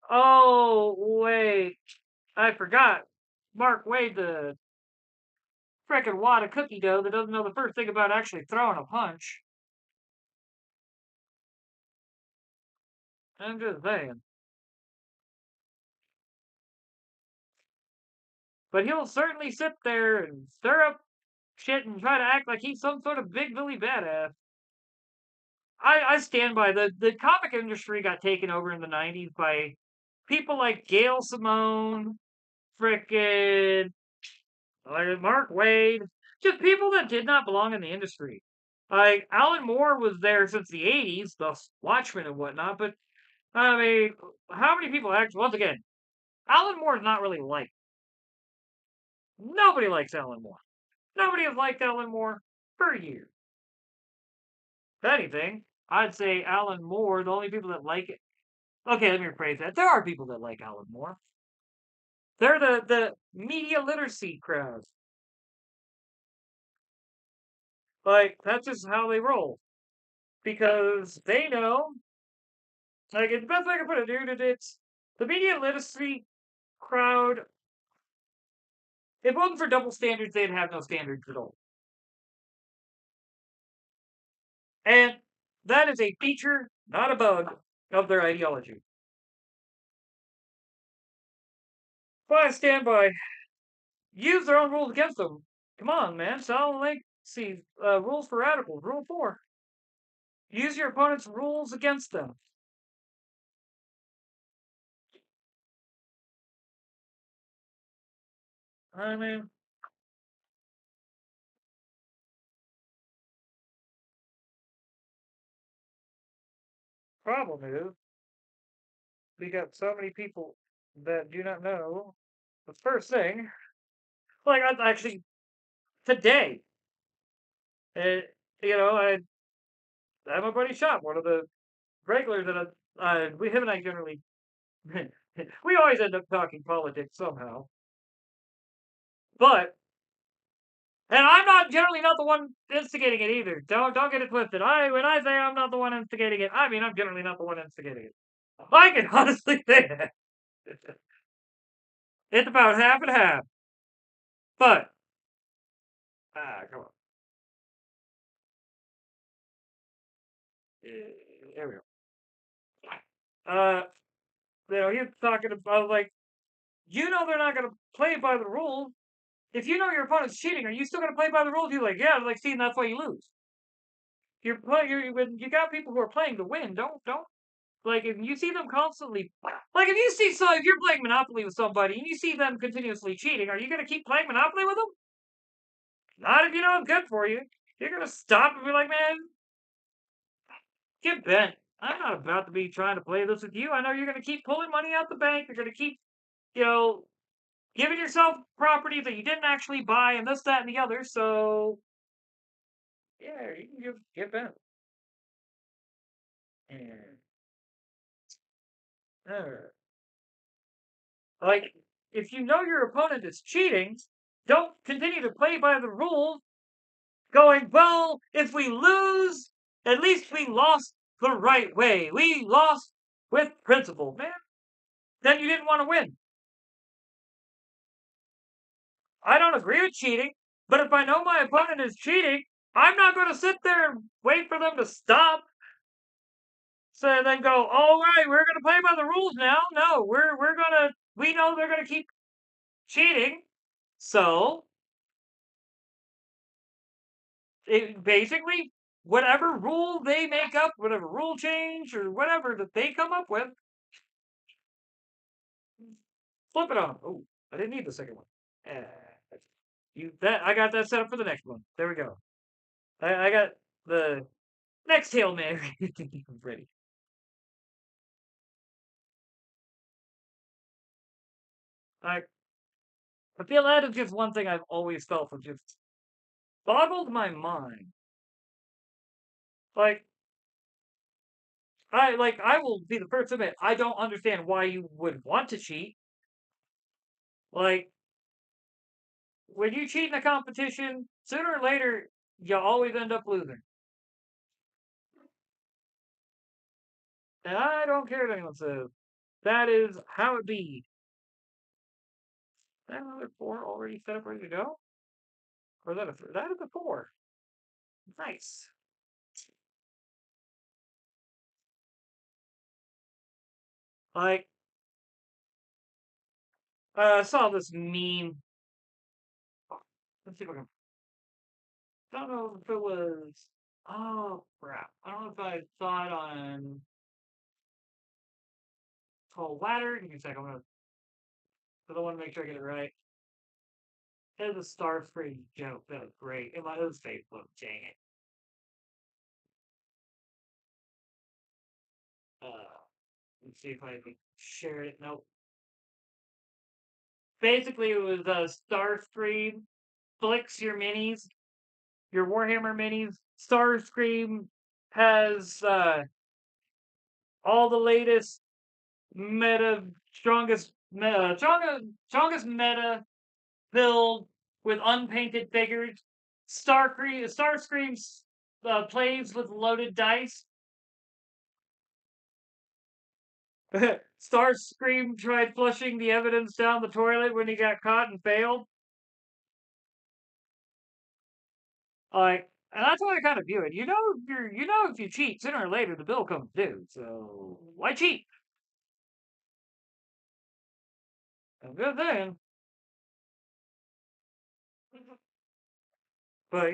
oh wait, I forgot. Mark Waid, the frickin' wad of cookie dough that doesn't know the first thing about actually throwing a punch. I'm just saying. But he'll certainly sit there and stir up shit and try to act like he's some sort of big Billy badass. I stand by the comic industry got taken over in the '90s by people like Gail Simone, frickin' like Mark Wade, just people that did not belong in the industry. Like Alan Moore was there since the '80s, the Watchmen and whatnot. But I mean, how many people actually? Once again, Alan Moore is not really liked. Nobody likes Alan Moore. Nobody has liked Alan Moore for years. If anything, I'd say Alan Moore. The only people that like it. Okay, let me rephrase that. There are people that like Alan Moore. They're the media literacy crowd. Like that's just how they roll because they know. Like the best way I can put it, dude. It's the media literacy crowd. If it wasn't for double standards, they'd have no standards at all. And that is a feature, not a bug, of their ideology. But I stand by. Use their own rules against them. Come on, man. Solid link. See, rules for radicals. Rule 4. Use your opponent's rules against them. I mean, problem is, we got so many people that do not know the first thing. Like, I actually, today, uh, you know, I have my buddy Shop, one of the regulars that him and I generally, we always end up talking politics somehow. But, and I'm not generally not the one instigating it either. Don't get it twisted. When I say I'm not the one instigating it, I mean I'm generally not the one instigating it. I can honestly say that. It's about half and half. But, come on. There we go. Uh, he's talking about like, they're not going to play by the rules. If you know your opponent's cheating, are you still going to play by the rules? You're like, yeah, like, see, and that's why you lose. When you got people who are playing to win. Don't like if you see them constantly. Like if you're playing Monopoly with somebody and you see them continuously cheating, are you going to keep playing Monopoly with them? Not if you know it's good for you. You're going to stop and be like, man, get bent. I'm not about to be trying to play this with you. I know you're going to keep pulling money out the bank. You're going to keep, you know, giving yourself property that you didn't actually buy and this, that, and the other. So, yeah, you can get bent. And, like, if you know your opponent is cheating, don't continue to play by the rules, going, well, if we lose, at least we lost the right way. We lost with principle, man. Then you didn't want to win. I don't agree with cheating, but if I know my opponent is cheating, I'm not going to sit there and wait for them to stop. So then go, all right, we're going to play by the rules now. No, we know they're going to keep cheating. So basically, whatever rule they make up, whatever rule change or whatever that they come up with, flip it on. Oh, I didn't need the second one. I got that set up for the next one. There we go. I got the next Hail Mary ready. I I feel that is just one thing I've always felt that just boggled my mind. Like I will be the first to admit I don't understand why you would want to cheat. Like when you cheat in a competition, sooner or later you always end up losing. And I don't care what anyone says. That is how it be. Is that another 4 already set up ready to go? Or is that a 3? That is a 4. Nice. Like I saw this meme. Let's see if I can I don't know if it was. Oh crap! I don't know if I saw it on Tall Ladder. Give me a second. I'm gonna. I don't want to make sure I get it right. It was a Starfree joke. That was great. It was Facebook. Dang it. Let's see if I can share it. Nope. Basically, it was Starscream flicks your minis, your Warhammer minis. Starscream has all the latest meta, strongest meta build with unpainted figures. Starscream plays with loaded dice. Starscream tried flushing the evidence down the toilet when he got caught and failed. Like, and that's how I kind of view it. If you cheat, sooner or later the bill comes due. So why cheat? A good thing. But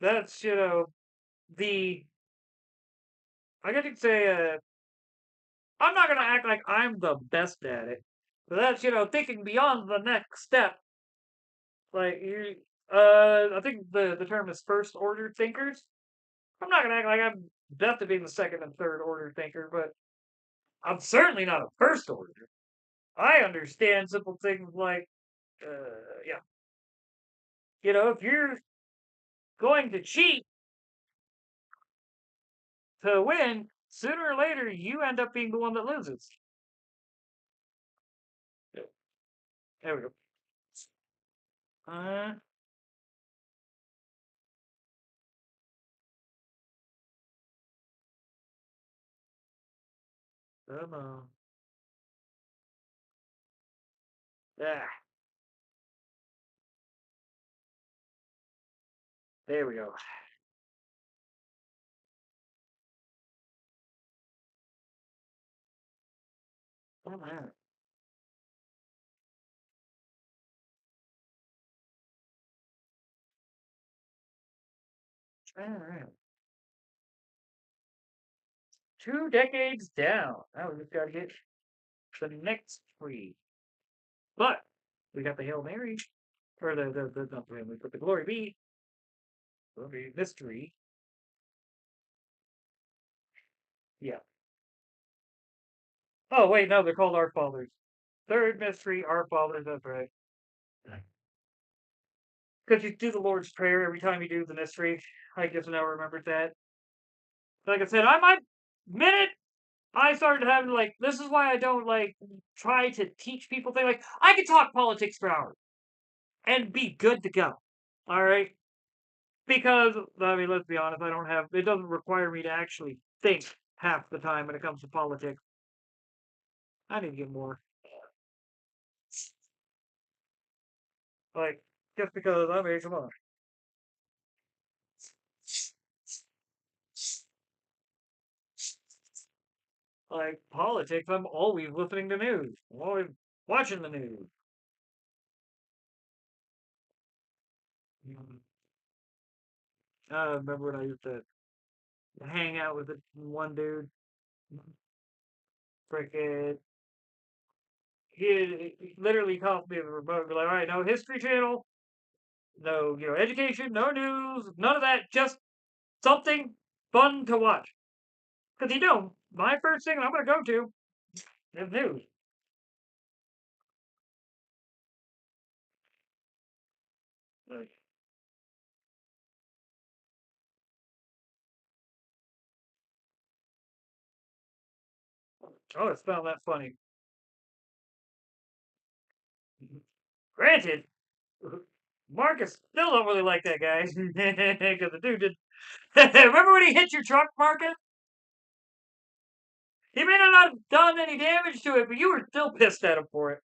that's the I got to say I'm not gonna act like I'm the best at it. But that's thinking beyond the next step. Like you, I think the term is first order thinkers. I'm not gonna act like I'm best at being the second and third order thinker, but I'm certainly not a first order. I understand simple things like, yeah, if you're going to cheat to win, sooner or later you end up being the one that loses. There we go. Uh, come on. Ah, there we go. Come on. All right. 2 decades down. Now we just got to get the next three. But we got the Hail Mary, or the not the Hail Mary, but the Glory be mystery. Yeah. Oh wait, no, they're called Our Fathers. Third mystery, Our Fathers. That's right. Because you do the Lord's Prayer every time you do the mystery. I just now remembered that. Like I said, I might minute I started having like this is why I don't like try to teach people things like I could talk politics for hours and be good to go. All right. Because I mean, let's be honest, I don't have it doesn't require me to actually think half the time when it comes to politics. I need to get more. Like, just because I mean, come on. Like politics, I'm always listening to news. I'm always watching the news. I remember when I used to hang out with this one dude. Freaking, he literally called me the remote and be like, all right, no History Channel, no, education, no news, none of that, just something fun to watch. Because my first thing I'm going to go to is news. Like, oh, it's not that funny. Granted, Marcus still don't really like that guy because the dude did. Remember when he hit your truck, Marcus? He may not have done any damage to it, but you were still pissed at him for it.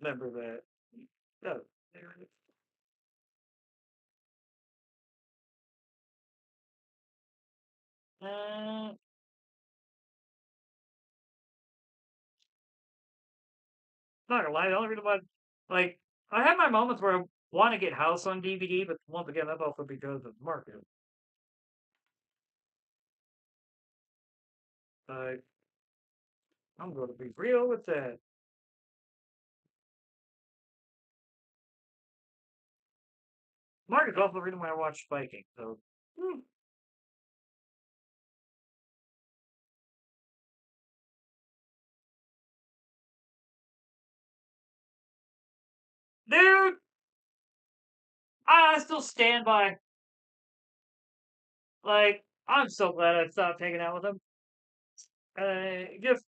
Remember that? No. Uh, Not gonna lie, the only reason why, like, I have my moments where I want to get House on DVD, but once again, that's also because of the market. Like, I'm going to be real with that. Mark is also the reason why I watch Viking. So, dude, I still stand by. Like, I'm so glad I stopped hanging out with him. Just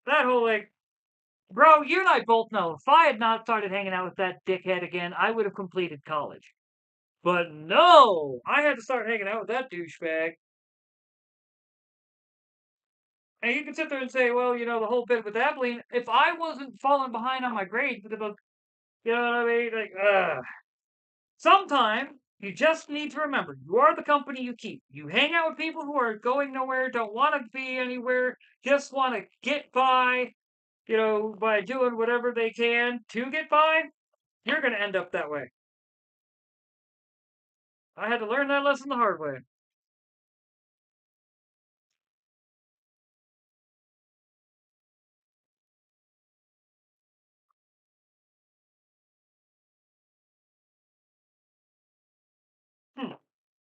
that whole like, bro, you and I both know if I had not started hanging out with that dickhead again, I would have completed college. But no, I had to start hanging out with that douchebag. And you can sit there and say, well, the whole bit with Abilene, if I wasn't falling behind on my grades, because, you know what I mean? Like, sometimes you just need to remember you are the company you keep. You hang out with people who are going nowhere, don't want to be anywhere, just want to get by, by doing whatever they can to get by. You're going to end up that way. I had to learn that lesson the hard way.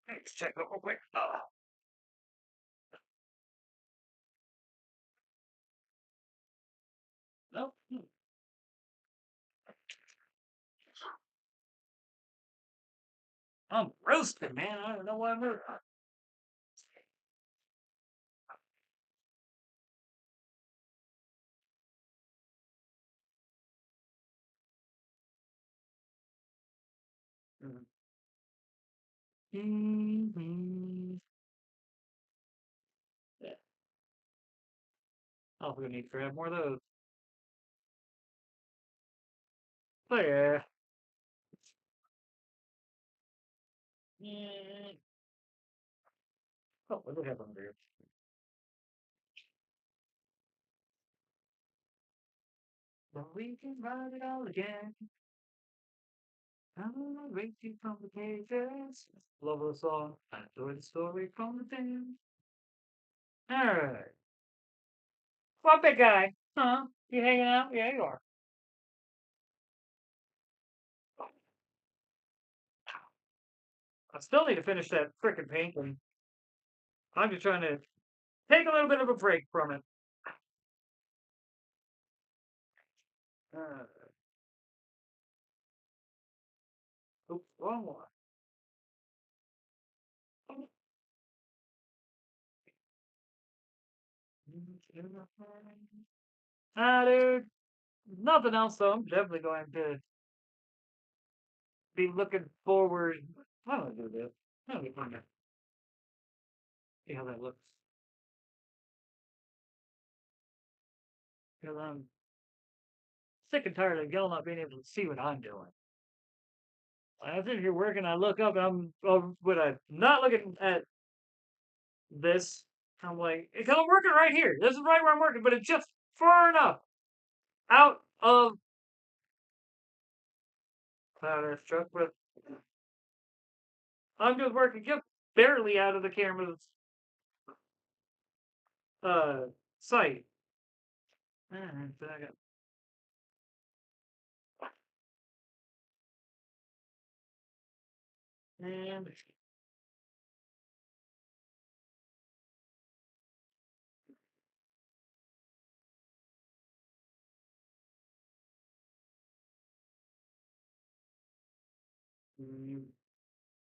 Let's check that real quick. No. I'm roasted, man. I don't know why I'm roasted. Mm-hmm. Yeah. Oh, we need to grab more of those. Oh, yeah. Mm. Oh, what do we have under here? But we can ride it all again. I'm gonna break you from the cages. Love the song. I enjoy the story from the den. Alright. What big guy? Huh? You hanging out? Yeah, you are. I still need to finish that frickin' painting. I'm just trying to take a little bit of a break from it. Uh, oops, wrong one. Dude, nothing else though. I'm definitely going to be looking forward. I don't do this. That'll be fun to see how that looks. Because I'm sick and tired of y'all not being able to see what I'm doing. I was in here working, I look up and when I'm not looking at this, I'm like, because I'm working right here. This is right where I'm working, but it's just far enough out of that truck, but I'm just working just barely out of the camera's uh sight. Alright, so I got and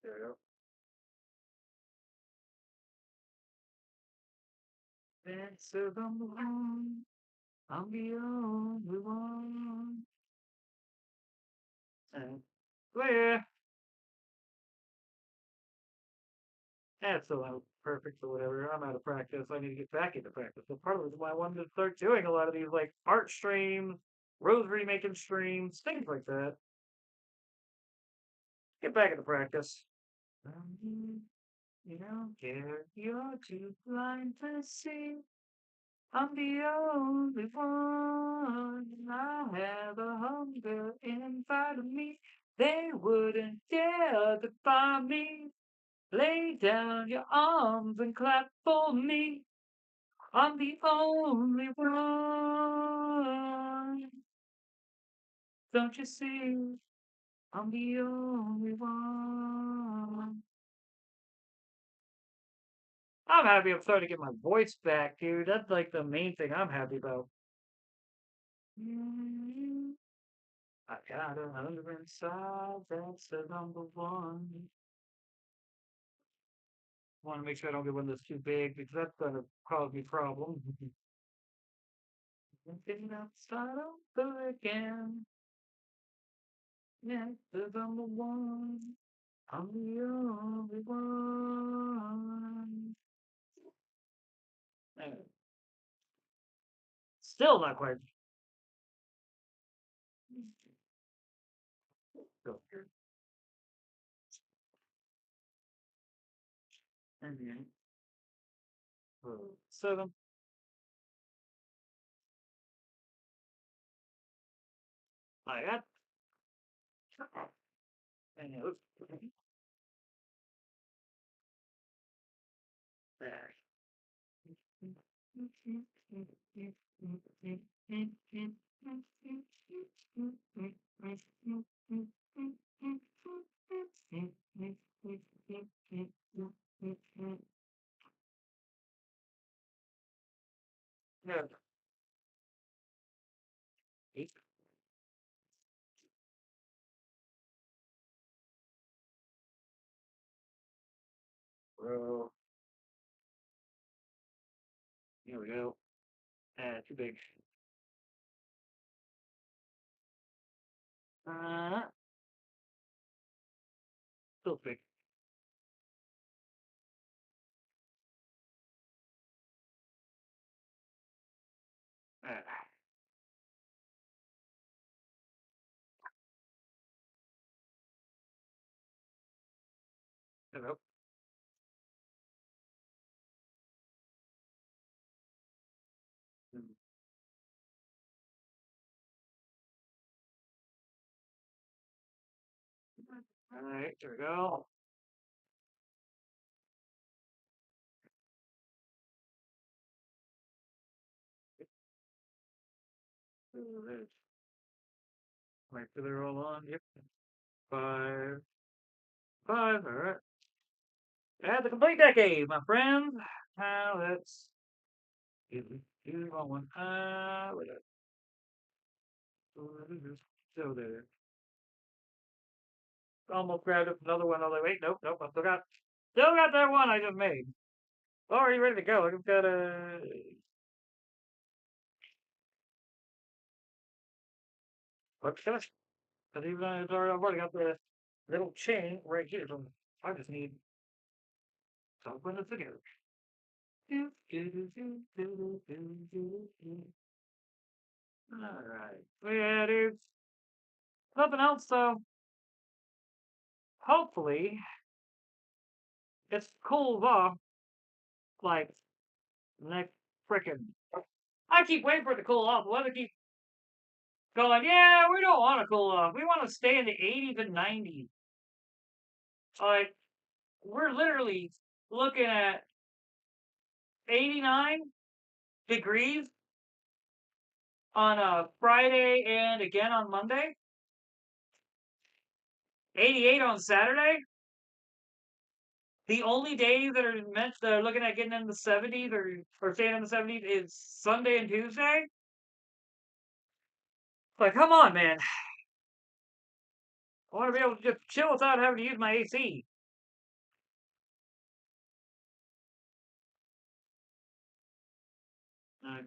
there we go. Answer the one. I'm the only one. And yeah, that's still not perfect or whatever. I'm out of practice. I need to get back into practice. So part of it is why I wanted to start doing a lot of these like art streams, rosary making streams, things like that. Get back into practice. You don't care. You're too blind to see. I'm the only one. I have a hunger inside of me. They wouldn't dare defy me. Lay down your arms and clap for me. I'm the only one. Don't you see? I'm the only one. I'm happy I'm starting to get my voice back, dude. That's like the main thing I'm happy about. I got a hunger inside, that's the number one. Want to make sure I don't get one that's too big because that's gonna cause me problems. Getting outside over again. Yeah, the number one. I'm the only one. Still not quite. Go here. And then, 7. I got. And it was there. Yeah. 8. Bro. Here we go. Too big. Uh, Still big. Uh, Hello. All right, there we go. Wait till they're all on. Yep. 5. 5. All right. Add the complete decade, my friend. Now let's do the wrong one. So there. Almost grabbed up another one. I was like, wait, nope, nope. Still got that one I just made. Already ready to go. I just gotta. What's this? Because even though I've already got the little chain right here. So I just need to put it together. All right. Yeah, dude. Nothing else though. Hopefully, it's cools off like next frickin'. I keep waiting for it to cool off. The weather keeps going, yeah, we don't want to cool off. We want to stay in the 80s and 90s. Like, we're literally looking at 89 degrees on a Friday and again on Monday. 88 on Saturday. The only days that are meant that are looking at getting in the 70s or staying in the 70s is Sunday and Tuesday. Like, come on, man. I want to be able to just chill without having to use my AC. Uh,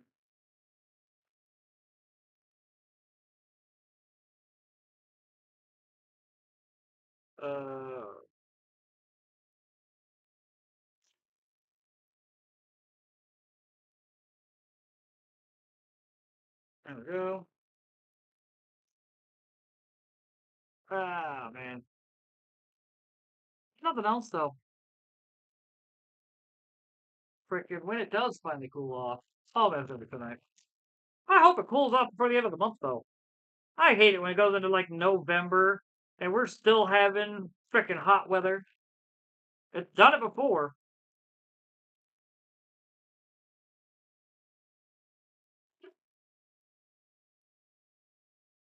uh, there we go. Ah, man. Nothing else though. freaking when it does finally cool off. Oh, that's gonna be tonight. I hope it cools off before the end of the month, though. I hate it when it goes into like November and we're still having freaking hot weather. It's done it before.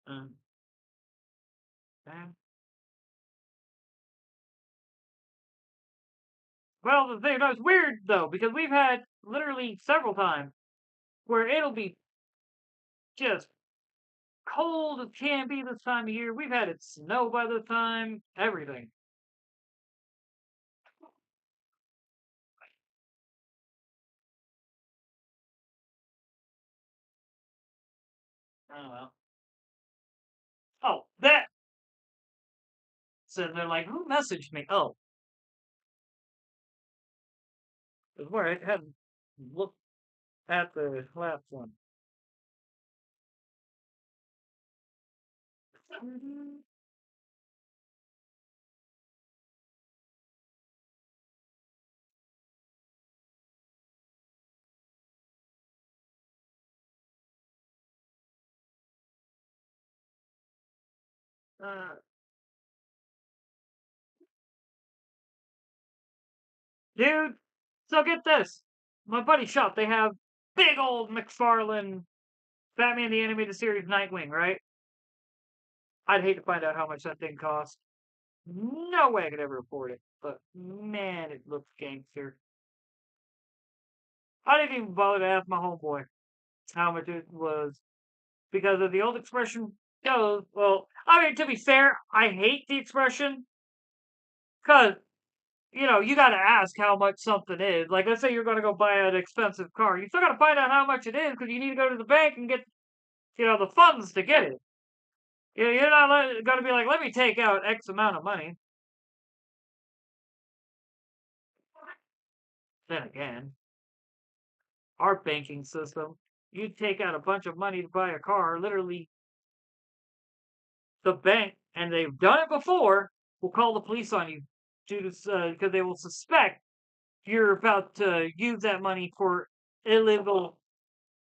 Mm. Well, the thing that's weird though, because we've had literally several times where it'll be just cold as can be this time of year. We've had it snow by the time, everything. Oh well. Oh, that. So they're like, who messaged me? Oh, it's where I hadn't looked at the last one. Uh, dude, so get this. My buddy shop, they have big old McFarlane Batman the Animated Series Nightwing, right? I'd hate to find out how much that thing cost. No way I could ever afford it. But man, it looks gangster. I didn't even bother to ask my homeboy how much it was because of the old expression goes. Well, I mean, to be fair, I hate the expression because you got to ask how much something is. Like, let's say you're going to go buy an expensive car, you still got to find out how much it is because you need to go to the bank and get the funds to get it. You're not going to be like, let me take out X amount of money. Then again, our banking system, you take out a bunch of money to buy a car, literally the bank, and they've done it before, will call the police on you due to because they will suspect you're about to use that money for illegal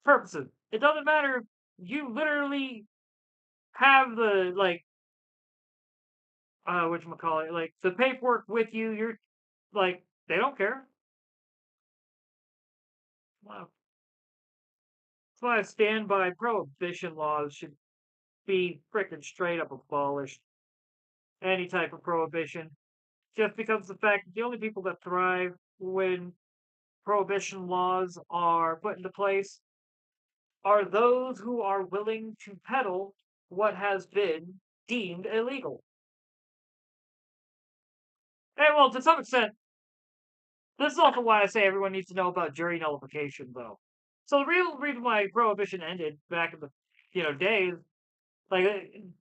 purposes. It doesn't matter if you literally have the whatchamacallit, like the paperwork with you, you're like they don't care. Wow. That's why I stand by prohibition laws should be freaking straight up abolished. Any type of prohibition. Just because of the fact that the only people that thrive when prohibition laws are put into place are those who are willing to peddle what has been deemed illegal. And well, to some extent, this is also why I say everyone needs to know about jury nullification, though. So the real reason why prohibition ended back in the days, like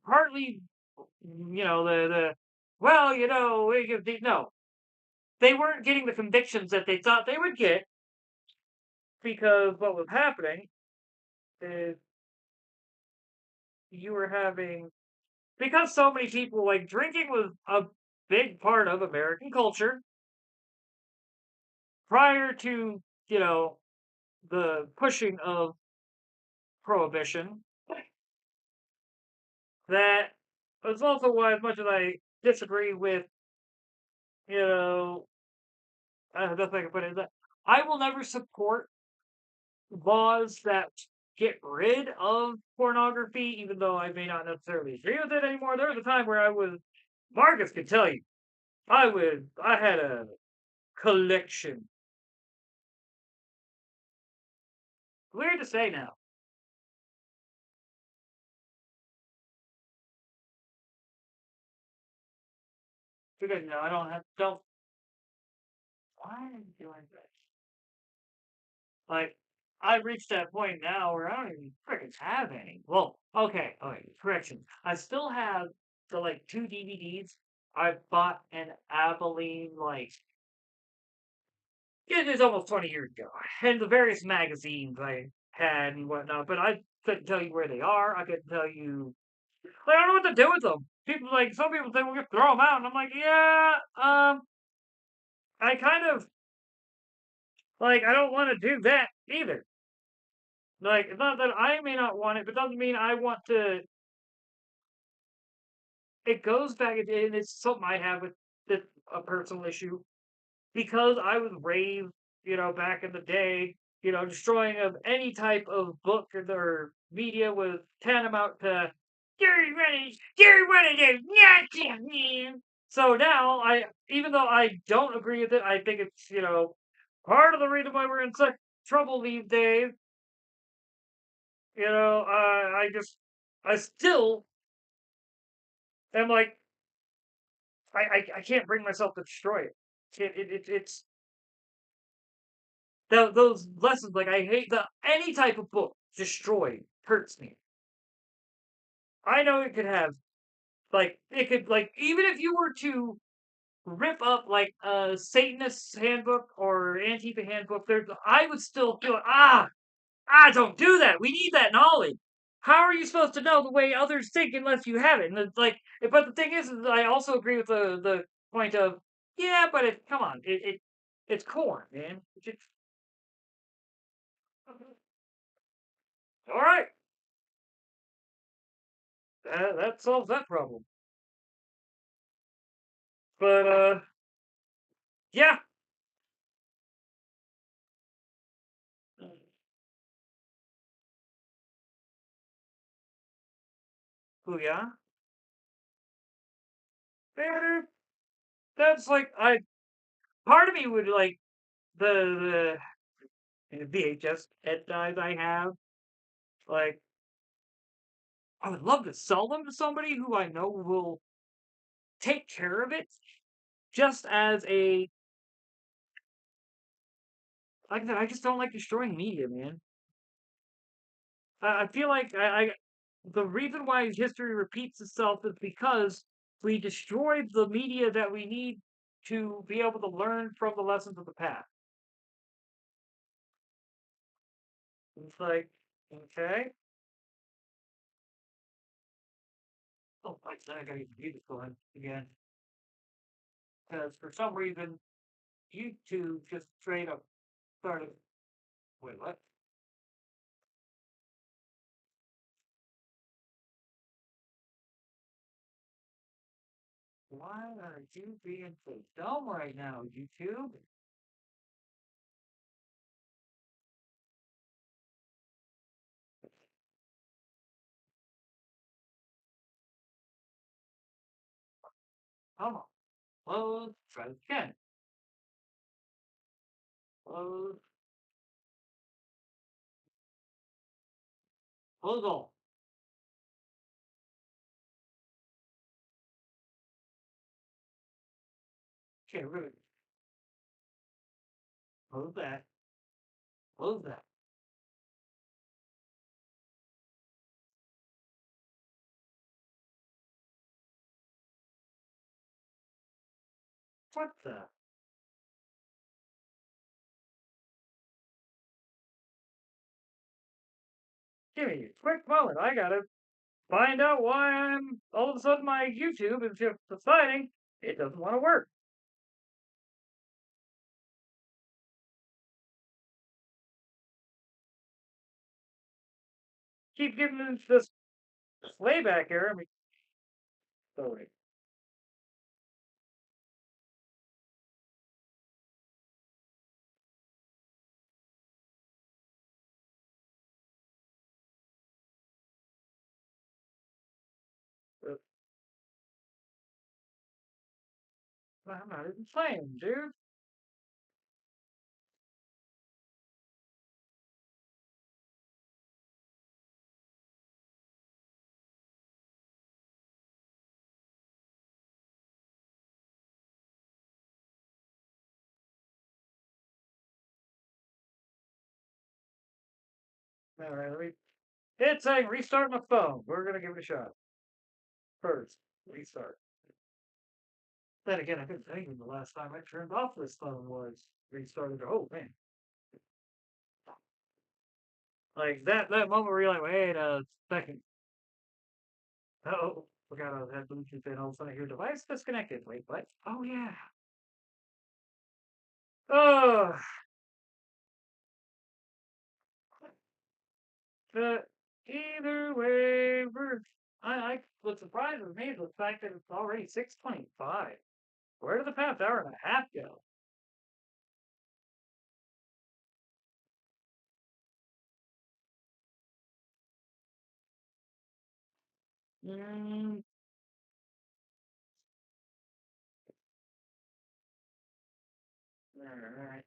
partly, the well, we give no, they weren't getting the convictions that they thought they would get because what was happening is you were having because so many people like drinking was a big part of American culture prior to the pushing of prohibition. That is also why, as much as I disagree with you know, the best I can put it is that I will never support laws that get rid of pornography, even though I may not necessarily agree with it anymore. There was a time where Marcus could tell you, I had a collection. Weird to say now. Because, I don't, why am I doing this? Like, I've reached that point now where I don't even freaking have any. Well, okay, correction. I still have the, like, two DVDs I bought in Abilene, like, it is almost 20 years ago. And the various magazines I had and whatnot, but I couldn't tell you where they are. I couldn't tell you, like, I don't know what to do with them. Some people say, well, just throw them out. And I'm like, yeah, I kind of Like, I don't want to do that either. Like, it's not that I may not want it, but doesn't mean I want to. It goes back, and it's something I have with a personal issue because I was raised, back in the day, destroying of any type of book or media was tantamount to Gary Rennigan, yeah. So now even though I don't agree with it, I think it's part of the reason why we're in such trouble these days. I still am like I can't bring myself to destroy it. It's those lessons, like I hate the any type of book destroyed hurts me. I know it could have it could even if you were to rip up like a Satanist handbook or Antifa handbook, I would still feel don't do that. We need that knowledge. How are you supposed to know the way others think unless you have it? And it's like, but the thing is I also agree with the point of yeah, but come on, it's corn, man. All right, that solves that problem. But yeah. Booyah. Yeah, that's like I part of me would like the VHS pet dies I have. Like I would love to sell them to somebody who I know will take care of it, just as a like I said, I just don't like destroying media, man. I feel like the reason why history repeats itself is because we destroyed the media that we need to be able to learn from the lessons of the past. It's like, okay. Oh, I gotta get the music going again. Because for some reason, YouTube just straight up started. Wait, what? Why are you being so dumb right now, YouTube? Come on. Close. Try it again. Close. Close all. Okay, we're gonna close that. Close that. What the? Give me a quick moment. I gotta find out why I'm all of a sudden my YouTube is just deciding it doesn't want to work. Keep giving this playback error. I mean, sorry. I'm not even playing, dude. All right, it's saying restart my phone. We're gonna give it a shot. First, restart. Then again, I couldn't think of the last time I turned off this phone was restarted. Oh man, like that moment where you're like, wait a second. Oh, forgot I had Bluetooth in. All of a sudden, I hear device disconnected. Wait, what? Oh yeah. Oh, But either way, what's surprised with me is the fact that it's already 6:25. Where did the past hour and a half go? Mm, alright.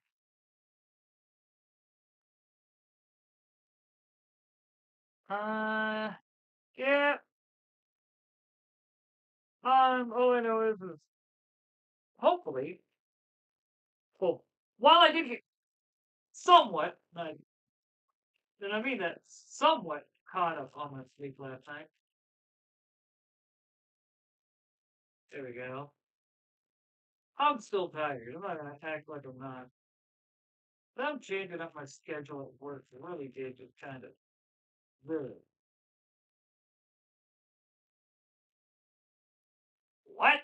Uh, yeah. All I know is hopefully, well, while I did get somewhat, and I mean that somewhat caught up on my sleep last night. There we go. I'm still tired. I'm not gonna act like I'm not. Them changing up my schedule at work really did just kind of really. What?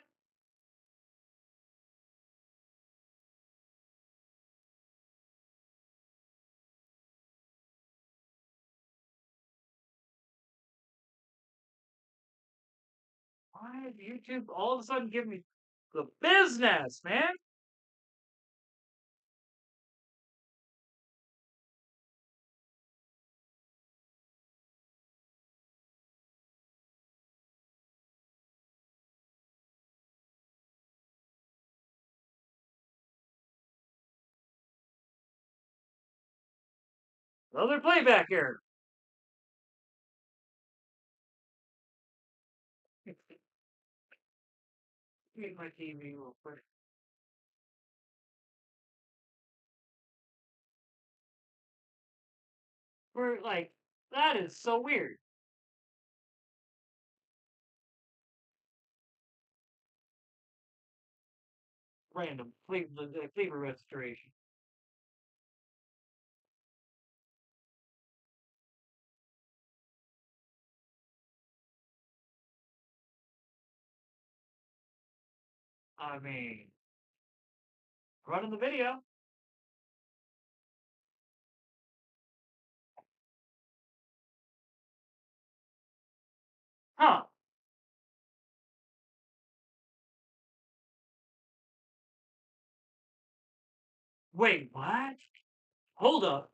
Why did YouTube all of a sudden give me the business, man? Another playback error. Make my TV real quick. We're like, that is so weird. Random flavor restoration. I mean, running the video. Huh. Wait, what? Hold up.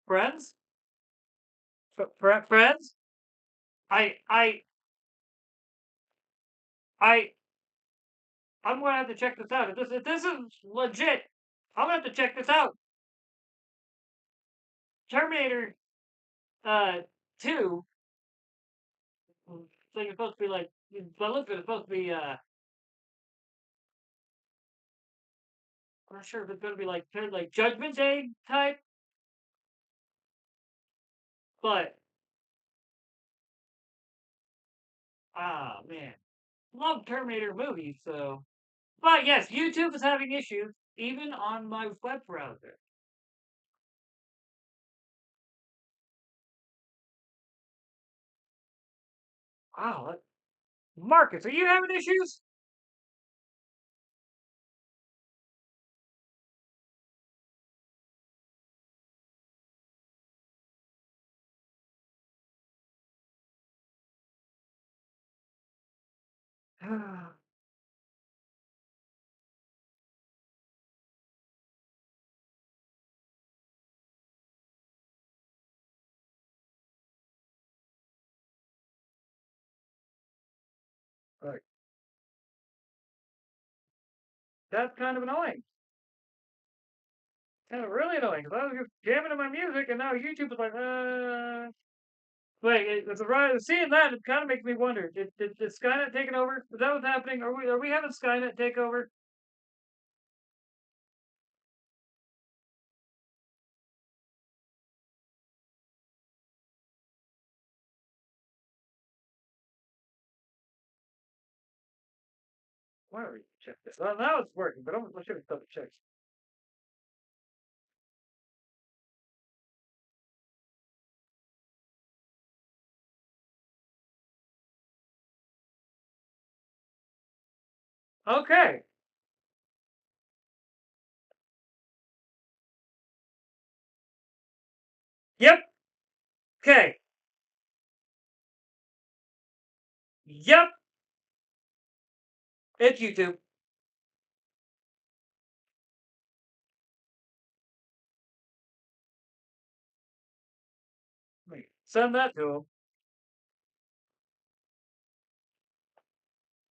Friends? Friends? I, I, I, I'm gonna have to check this out. If this is legit, I'm gonna have to check this out. Terminator, uh, 2. So you're supposed to be like, but look, it's supposed to be, I'm not sure if it's gonna be like, kind of like Judgment Day type, but, man. Love Terminator movies, so. But yes, YouTube is having issues, even on my web browser. Wow. Marcus, are you having issues? Right. That's kind of annoying. Kind of really annoying because I was just jamming to my music and now YouTube is like, Wait, seeing that, it kind of makes me wonder: did Skynet taking over? Is that what's happening? Are we having Skynet take over? Why are we check this? Well, now it's working, but I should have double checked. Okay, Yep. Okay. Yep. It's YouTube. Send that to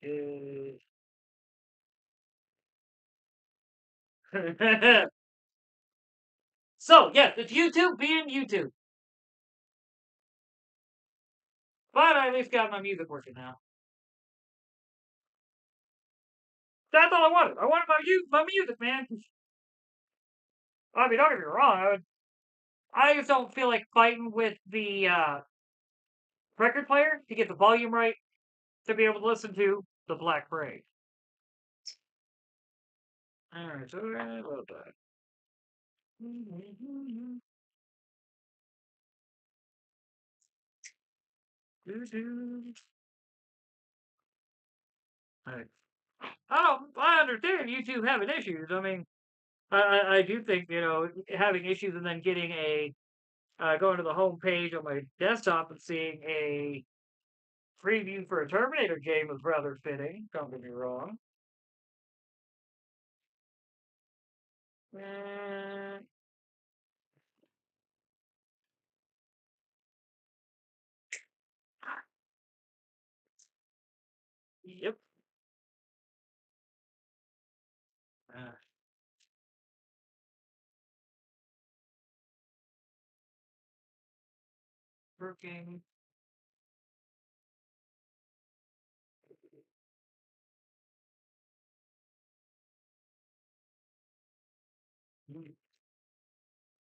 him. So, yes, it's YouTube being YouTube. But I at least got my music working now. That's all I wanted. I wanted my music, man. I mean, don't get me wrong. I just don't feel like fighting with the record player to get the volume right to be able to listen to the Black Parade. All right, so well done. Right. I understand you two having issues. I mean, I do think having issues and then getting a going to the home page on my desktop and seeing a preview for a Terminator game was rather fitting. Don't get me wrong. Uh, yep. Uh, working.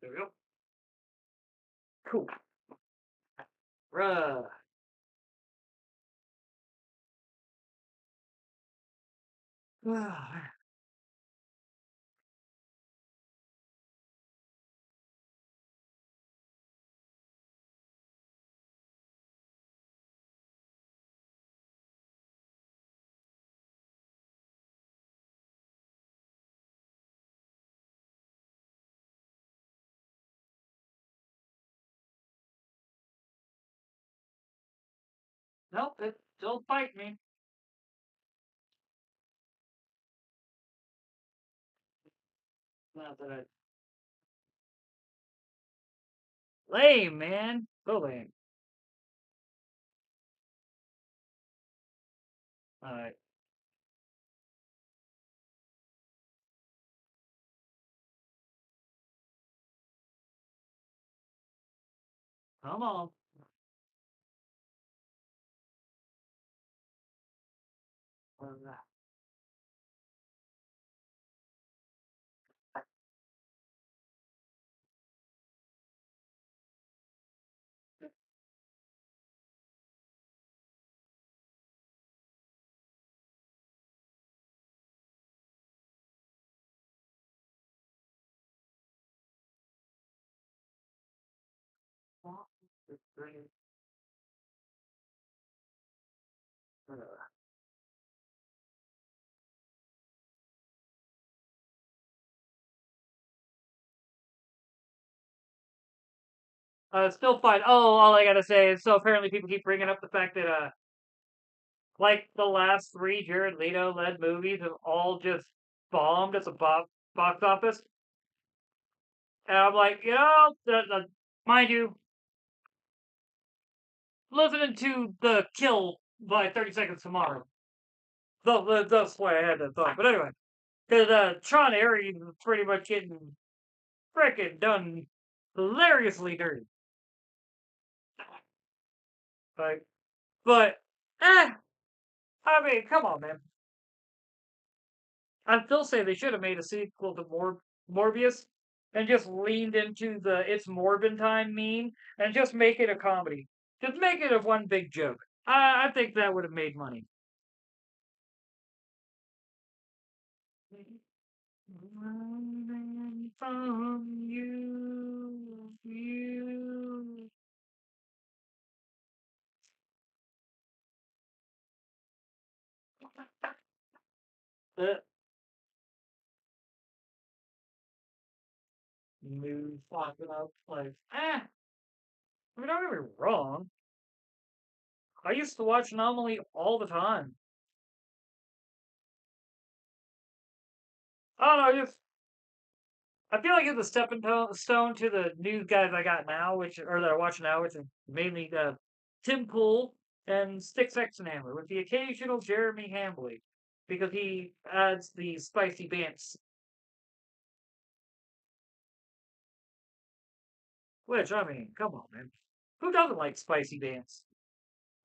There we go. Cool. Bruh. Nope, it still fight me. Not that I lame, man. So lame. Alright. Come on. Still fine. Oh, all I gotta say is so apparently people keep bringing up the fact that like the last three Jared Leto led movies have all just bombed at the box office. And I'm like, mind you, listening to the Kill by 30 Seconds Tomorrow. That's why I had that thought. But anyway, because Tron Ares is pretty much getting freaking done hilariously dirty. Like, but, I mean, come on, man. I still say they should have made a sequel to Morbius and just leaned into the "it's Morbin time" meme and just make it a comedy. Just make it a one big joke. I think that would have made money. Running from you. Uh, New fucking up place. I mean, don't get me wrong. I used to watch Anomaly all the time. I don't know, just I feel like it's a stepping stone to the new guys I got now, which or that I watch now, which is mainly Tim Pool and Sticks Hammer, with the occasional Jeremy Hambly, because he adds the spicy bants. Which I mean, come on, man, who doesn't like spicy bants?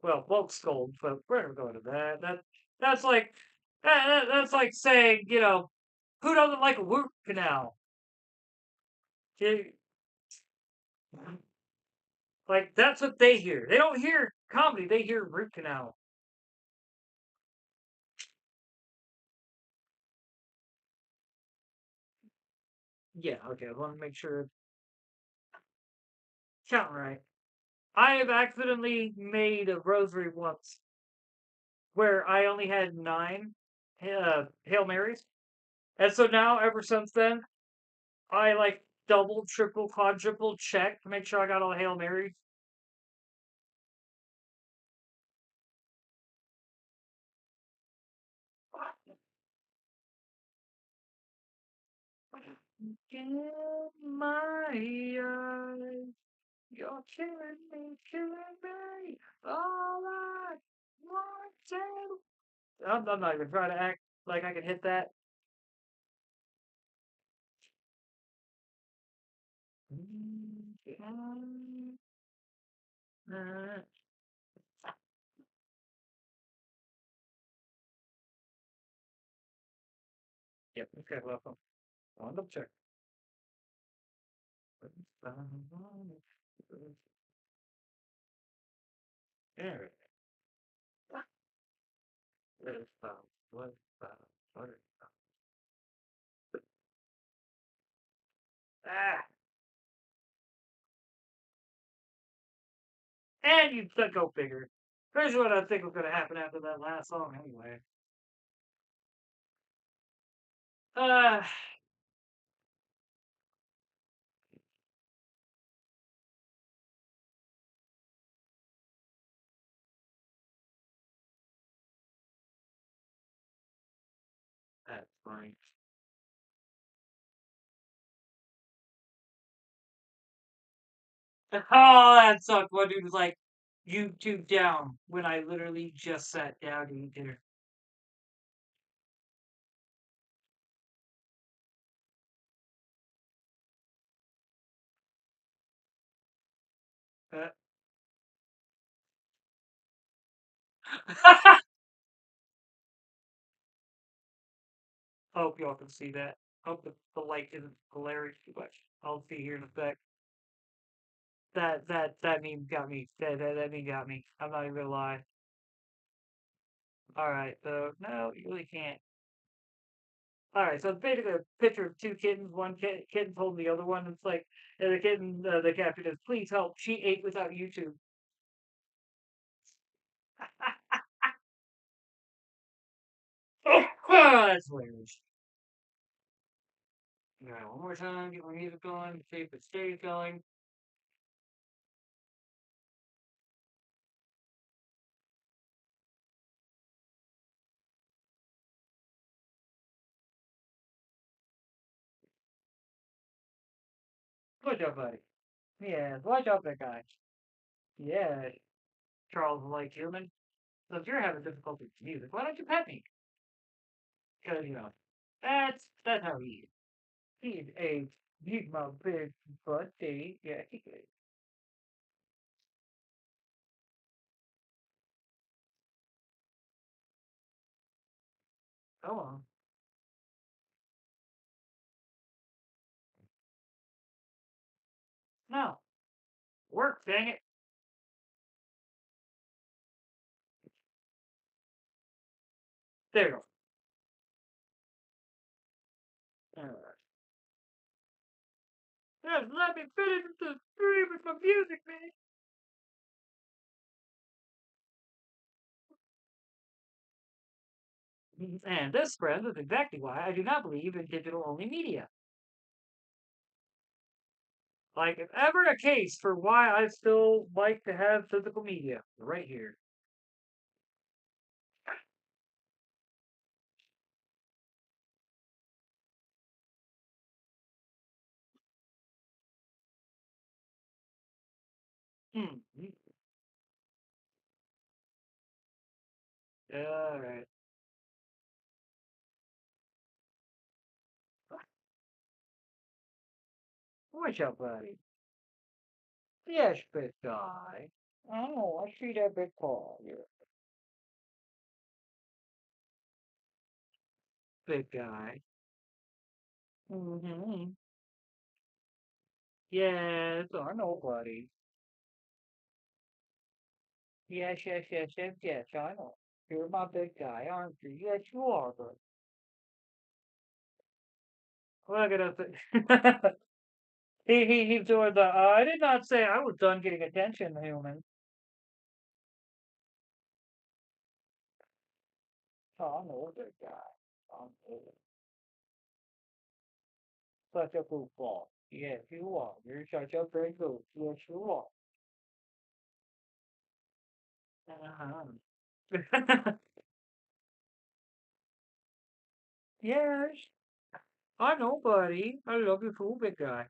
Well, Bulk Scold, but we're never going to that. That's like that's like saying, who doesn't like a root canal? You- Like that's what they hear. They don't hear comedy. They hear root canal. Yeah, okay. I want to make sure it's counting right. I have accidentally made a rosary once where I only had 9 Hail Marys. And so now, ever since then, I like double, triple, quadruple check to make sure I got all the Hail Marys. In my eyes, you're killing me. All I want to. I'm not even trying to act like I can hit that. Yep, okay, welcome. On the check. There. What? What? Ah! And you said go figure. Here's what I think was going to happen after that last song, anyway. Uh, that's funny. Oh, that sucked. One dude was like, YouTube down when I literally just sat down to eat dinner. Uh, Hope y'all can see that. Hope the light isn't glaring too much. I'll see here in a sec. That meme got me. That meme got me. I'm not even gonna lie. All right, so no, you really can't. All right, so it's basically a picture of 2 kittens. One kitten's holding the other one. It's like, and the kitten, the caption is, "Please help. She ate without YouTube." That's hilarious. All right, one more time. Get my music going. See if it stays going. Watch out, buddy. Yeah, watch out, that guy. Yeah, Charles like human. So if you're having difficulty with music, why don't you pet me? Because that's how he is. He's my big buddy. Yeah, he is. Come on. No. Work, dang it. There you go. Just let me finish the stream with my music, man. And this, friends, is exactly why I do not believe in digital only media. Like, if ever a case for why I still like to have physical media, right here. Hmm. All right. What's up, buddy? Yes, big guy. Oh, I see that big paw. You're a big guy. Mm-hmm. Yes, I know, buddy. Yes, yes, yes, yes, yes, I know. You're my big guy, aren't you? Yes, you are, buddy. Look at us. He's doing the, I did not say I was done getting attention, human. Oh, I know a big guy. I'm such a goofball. Yes, you are. You're such a great goof. Yes, you are. Uh-huh. Yes, I know, buddy. I love you too, big guy.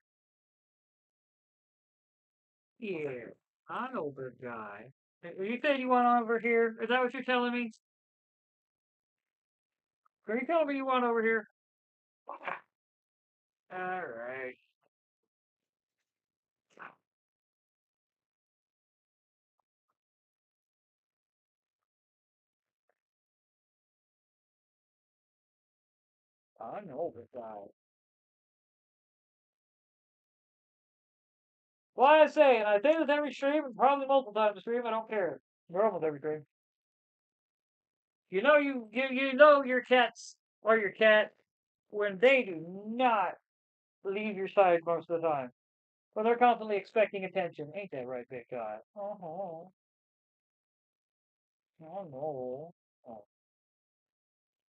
Yeah, I know, big guy. You said you want over here? Is that what you're telling me? Are you telling me you want over here? All right. I know, big guy. Well, I say, and I say this every stream, and probably multiple times a stream. I don't care. Or almost every stream. You know your cats are your cat when they do not leave your side most of the time. When they're constantly expecting attention. Ain't that right, big guy? Oh, oh no. Oh,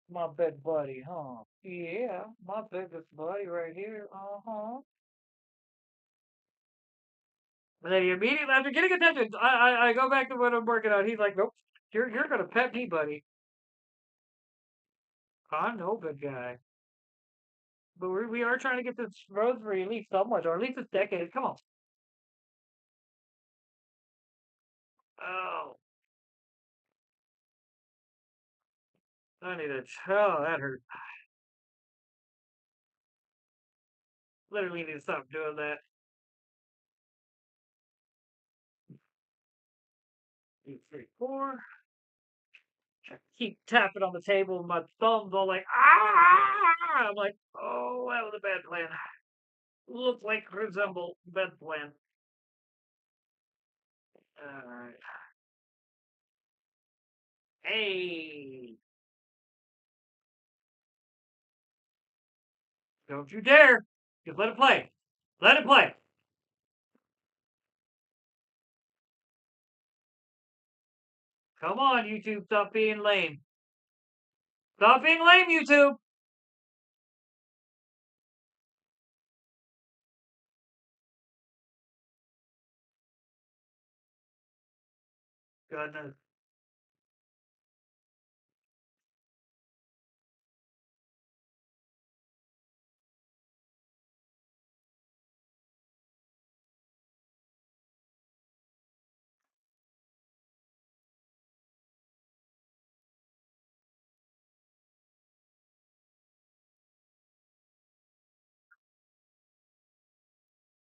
my big buddy, huh? Yeah, my biggest buddy right here. Uh-huh. And then he immediately, after getting attention, I go back to what I'm working on. He's like, nope, you're gonna pet me, buddy. I know, big guy. But we are trying to get this rosary at least somewhat, or at least this decade. Come on. Oh, I need to. Oh, that hurt. Literally need to stop doing that. Two, three, four. I keep tapping on the table, and my thumbs all like ah. I'm like, oh, that was a bad plan. Looks like resemble bad plan. All right. Hey, don't you dare! Just let it play. Let it play. Come on, YouTube. Stop being lame. Stop being lame, YouTube. Goodness.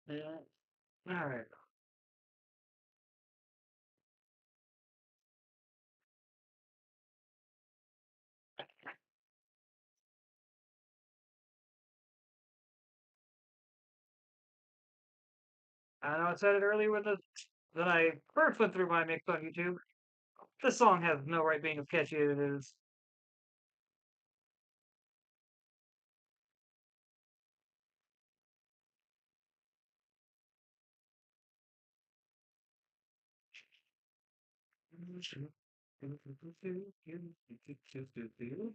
Yeah. All right. I know I said it earlier when I first went through my mix on YouTube. This song has no right being as catchy as it is.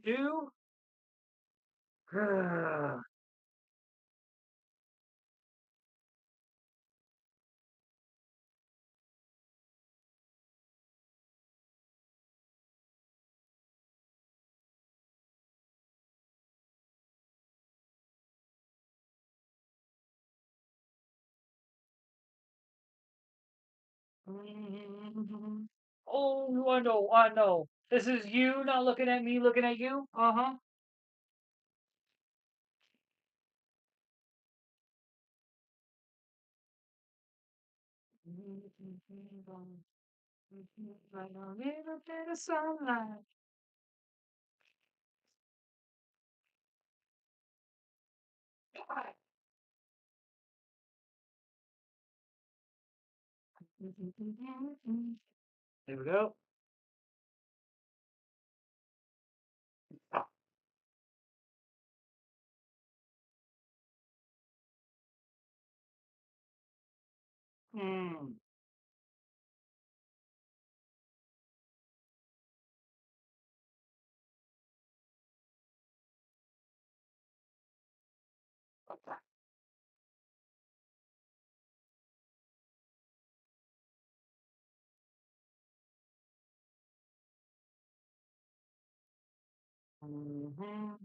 Do Mhm. Oh, I know, I know. This is you not looking at me, looking at you. Uh-huh. Like a little bit of sunlight. There we go. Mm. Mhm.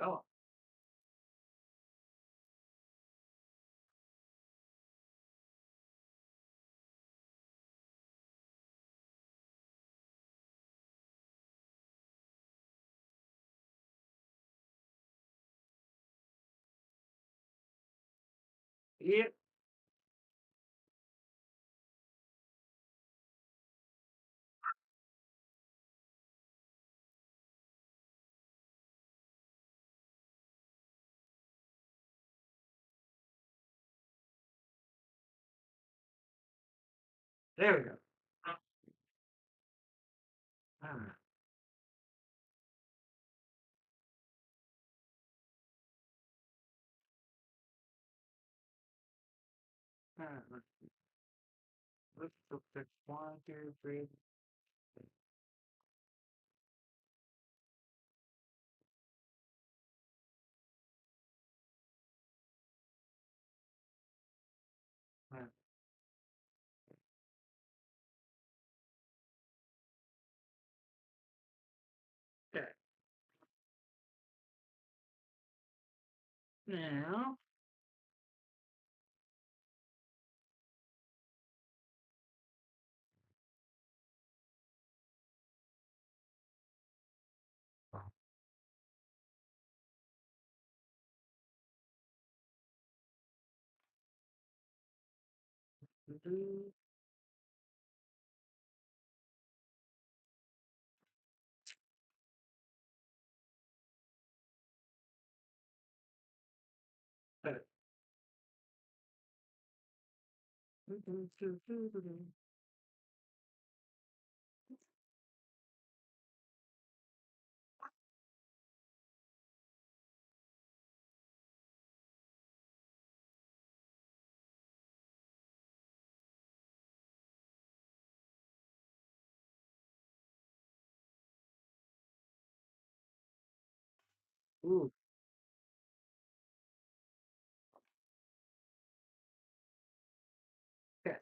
Oh, yep. There we go. Ah, ah, let's look at 1, 2, 3. Ah, okay. Now, do, do, do. Ooh, okay.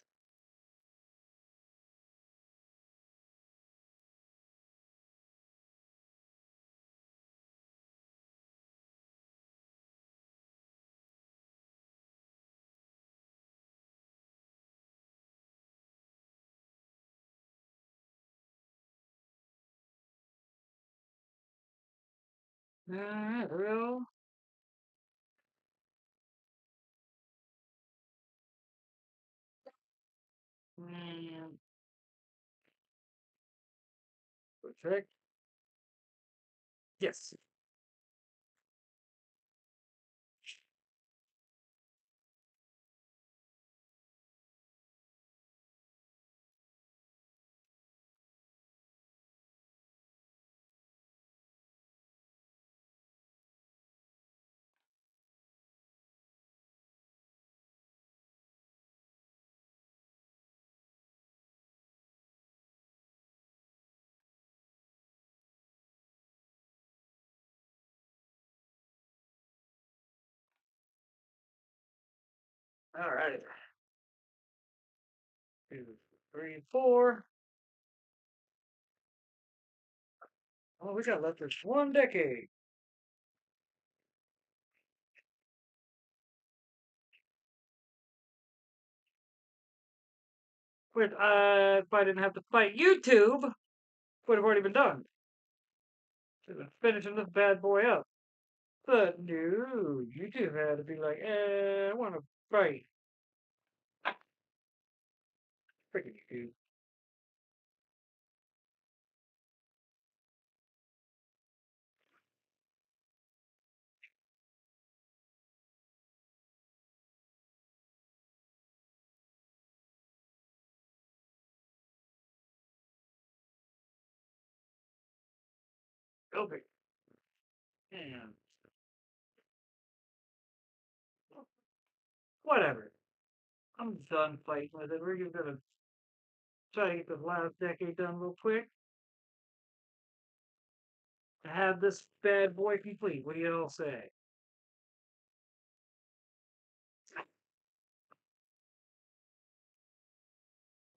Alright, well, and perfect. Yes. All right. 2, 3, 4. Oh, we got left this 1 decade. Which, if I didn't have to fight YouTube, would have already been done. Should have finishing this bad boy up. But no, YouTube had to be like, I want to fight. Freaking YouTube. Okay. And whatever. I'm done fighting with it. We're just gonna try to get this last decade done real quick and have this bad boy complete. What do you all say?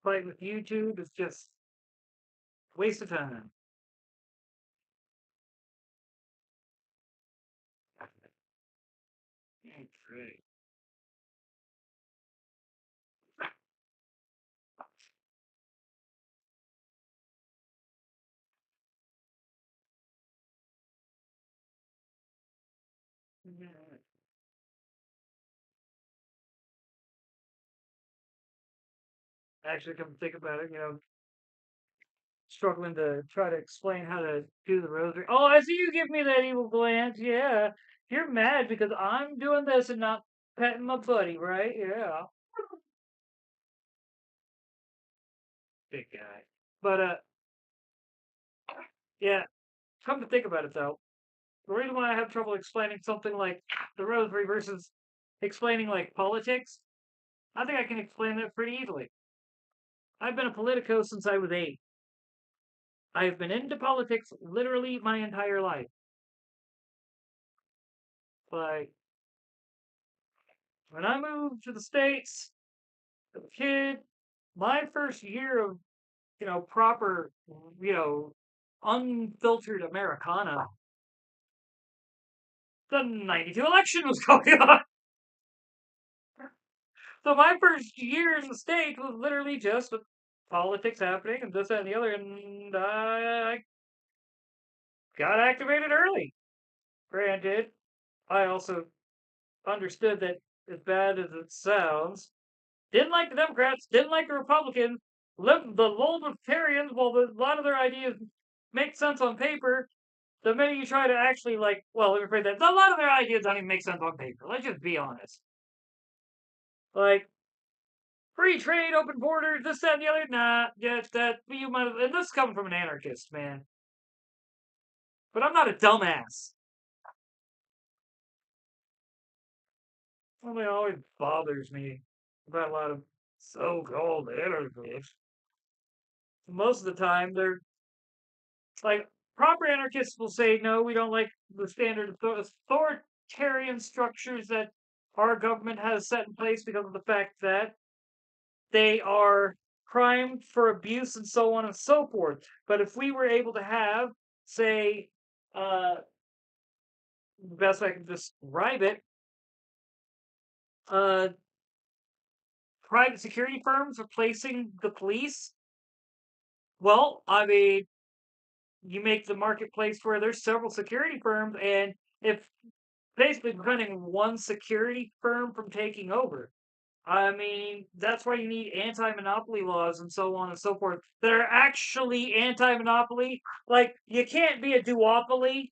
Fight with YouTube is just waste of time. Great. Actually, come to think about it, struggling to try to explain how to do the rosary. Oh, I see you give me that evil glance. Yeah. You're mad because I'm doing this and not petting my buddy, right? Yeah. Big guy. But yeah, come to think about it though, the reason why I have trouble explaining something like the rosary versus explaining like politics, I think I can explain that pretty easily. I've been a politico since I was 8. I've been into politics literally my entire life. Like when I moved to the States as a kid, my first year of, proper, you know, unfiltered Americana, the 92 election was going on. So my first year in the States was literally just politics happening and this, that, and the other, and I got activated early. Granted, I also understood that, as bad as it sounds, didn't like the Democrats, didn't like the Republicans, the libertarians, while a lot of their ideas make sense on paper, the minute you try to actually, like, well, let me phrase that, a lot of their ideas don't even make sense on paper. Let's just be honest. Like, free trade, open borders, this, that, and the other, nah, yeah, that, you might, and this is coming from an anarchist, man. But I'm not a dumbass. Something always bothers me about a lot of so-called anarchists. Most of the time, they're like proper anarchists will say, no, we don't like the standard authoritarian structures that our government has set in place because of the fact that they are primed for abuse and so on and so forth. But if we were able to have, say, the best I can describe it, uh, private security firms replacing the police, well, I mean, you make the marketplace where there's several security firms, and if basically preventing one security firm from taking over. I mean, that's why you need anti-monopoly laws and so on and so forth that are actually anti-monopoly. Like, you can't be a duopoly.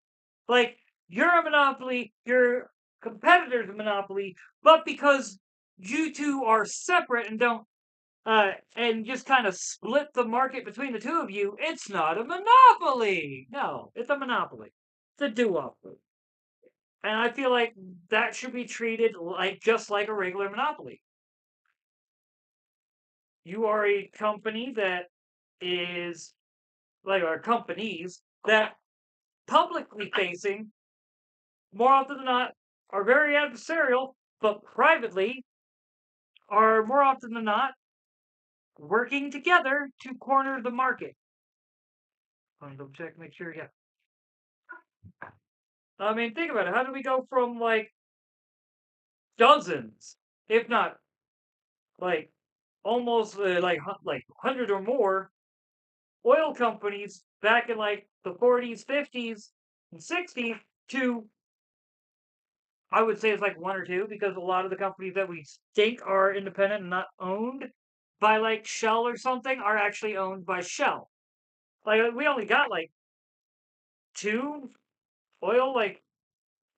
Like, you're a monopoly, your competitor's a monopoly, but because you two are separate and don't, and just kind of split the market between the two of you, it's not a monopoly. No, it's a monopoly. It's a duopoly. And I feel like that should be treated like just like a regular monopoly. You are a company that is like our companies that publicly facing more often than not are very adversarial, but privately are more often than not working together to corner the market. I'm gonna double check, make sure. Yeah. I mean, think about it. How do we go from like dozens, if not like almost like 100 or more oil companies back in like the 40s, 50s, and 60s to I would say it's like one or two because a lot of the companies that we think are independent and not owned by like Shell or something are actually owned by Shell. Like we only got like two oil like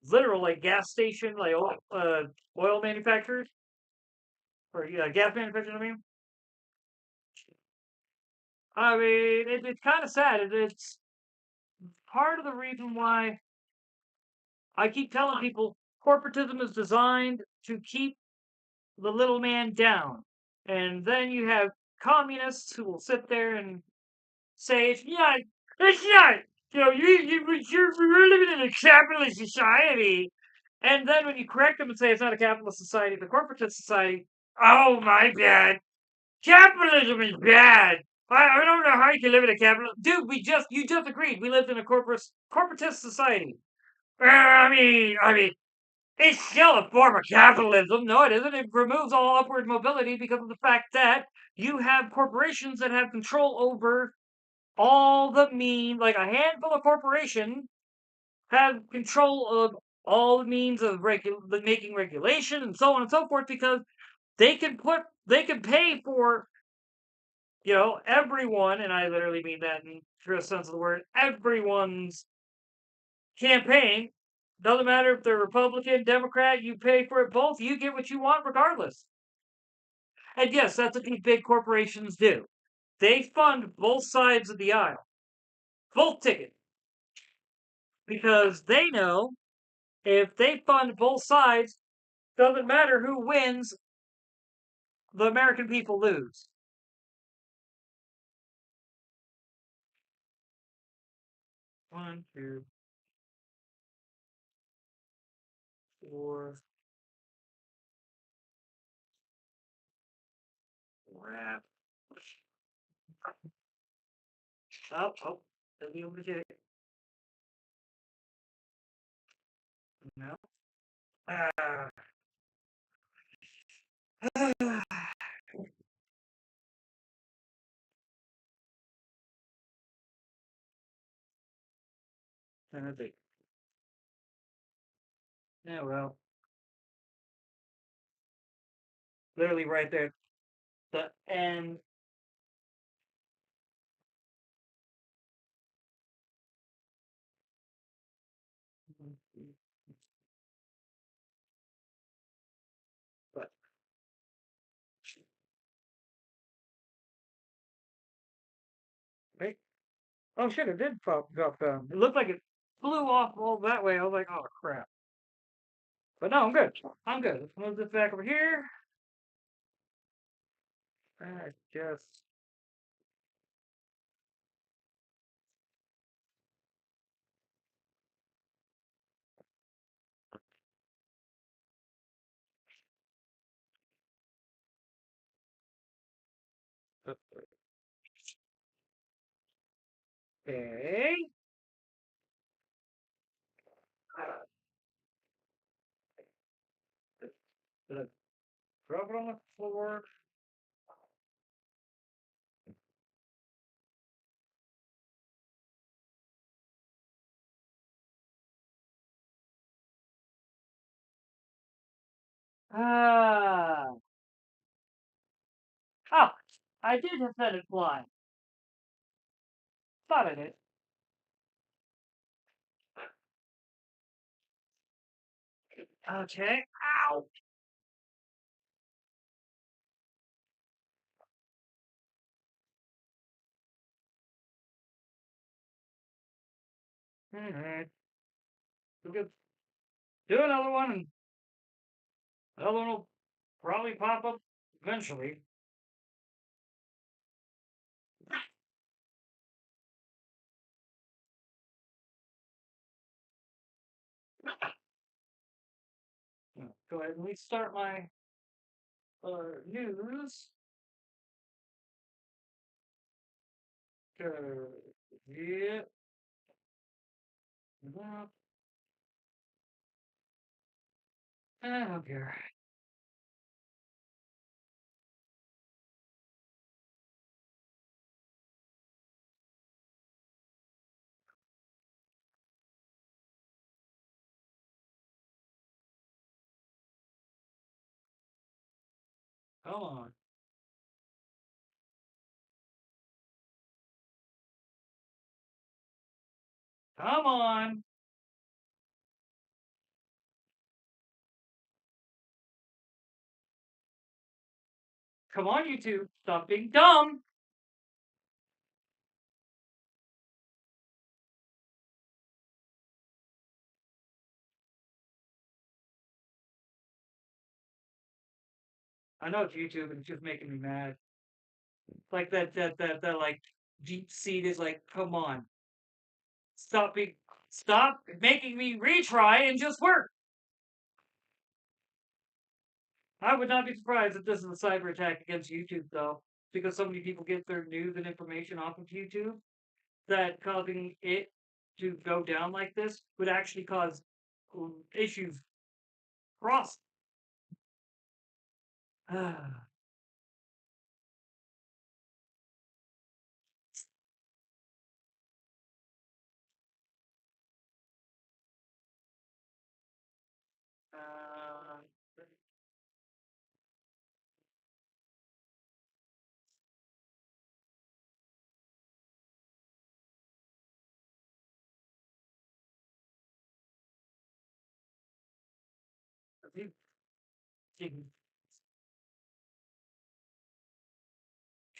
literal like gas station like oil manufacturers or yeah gas manufacturers. I mean it's kind of sad. It's part of the reason why I keep telling people corporatism is designed to keep the little man down. And then you have communists who will sit there and say, it's not, we're living in a capitalist society. And then when you correct them and say it's not a capitalist society, it's a corporatist society, oh, my bad. Capitalism is bad. I don't know how you can live in a capitalist. Dude, you just agreed. We lived in a corporatist society. I mean, it's still a form of capitalism. No, it isn't. It removes all upward mobility because of the fact that you have corporations that have control over all the like a handful of corporations have control of all the means of making regulation and so on and so forth because they can pay for everyone, and I literally mean that in true sense of the word, everyone's campaign. Doesn't matter if they're Republican, Democrat, you pay for it both, you get what you want regardless. And yes, that's what these big corporations do. They fund both sides of the aisle, both tickets, because they know if they fund both sides, doesn't matter who wins, the American people lose. One, two, four, wrap. Oh, let me over here. No. Ah. Yeah, well, literally right there. The end. But wait. Oh shit! It did drop down. It looked like it flew off all that way. I was like, oh crap. But no, I'm good. I'm good. Let's move this back over here. I just okay. Did I drop it on the floor? Ah. Oh, I did have let it fly. Thought I did. Okay. Ow. Alright. We'll do another one, and another one will probably pop up eventually. Go ahead and restart my news. Yeah. I don't care. Come on. Come on. Come on, YouTube. Stop being dumb. I know it's YouTube and it's just making me mad. Like that like deep seed is like, come on. Stop being stop making me retry and just work. I would not be surprised if this is a cyber attack against YouTube though. Because so many people get their news and information off of YouTube that causing it to go down like this would actually cause issues across. uh,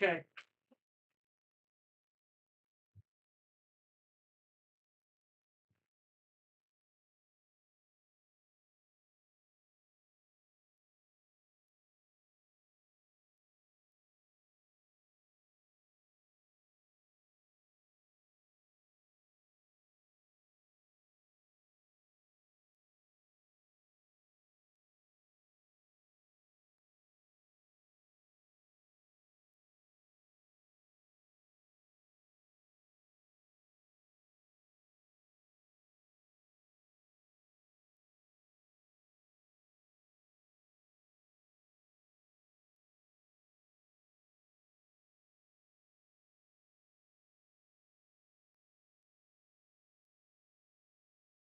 okay.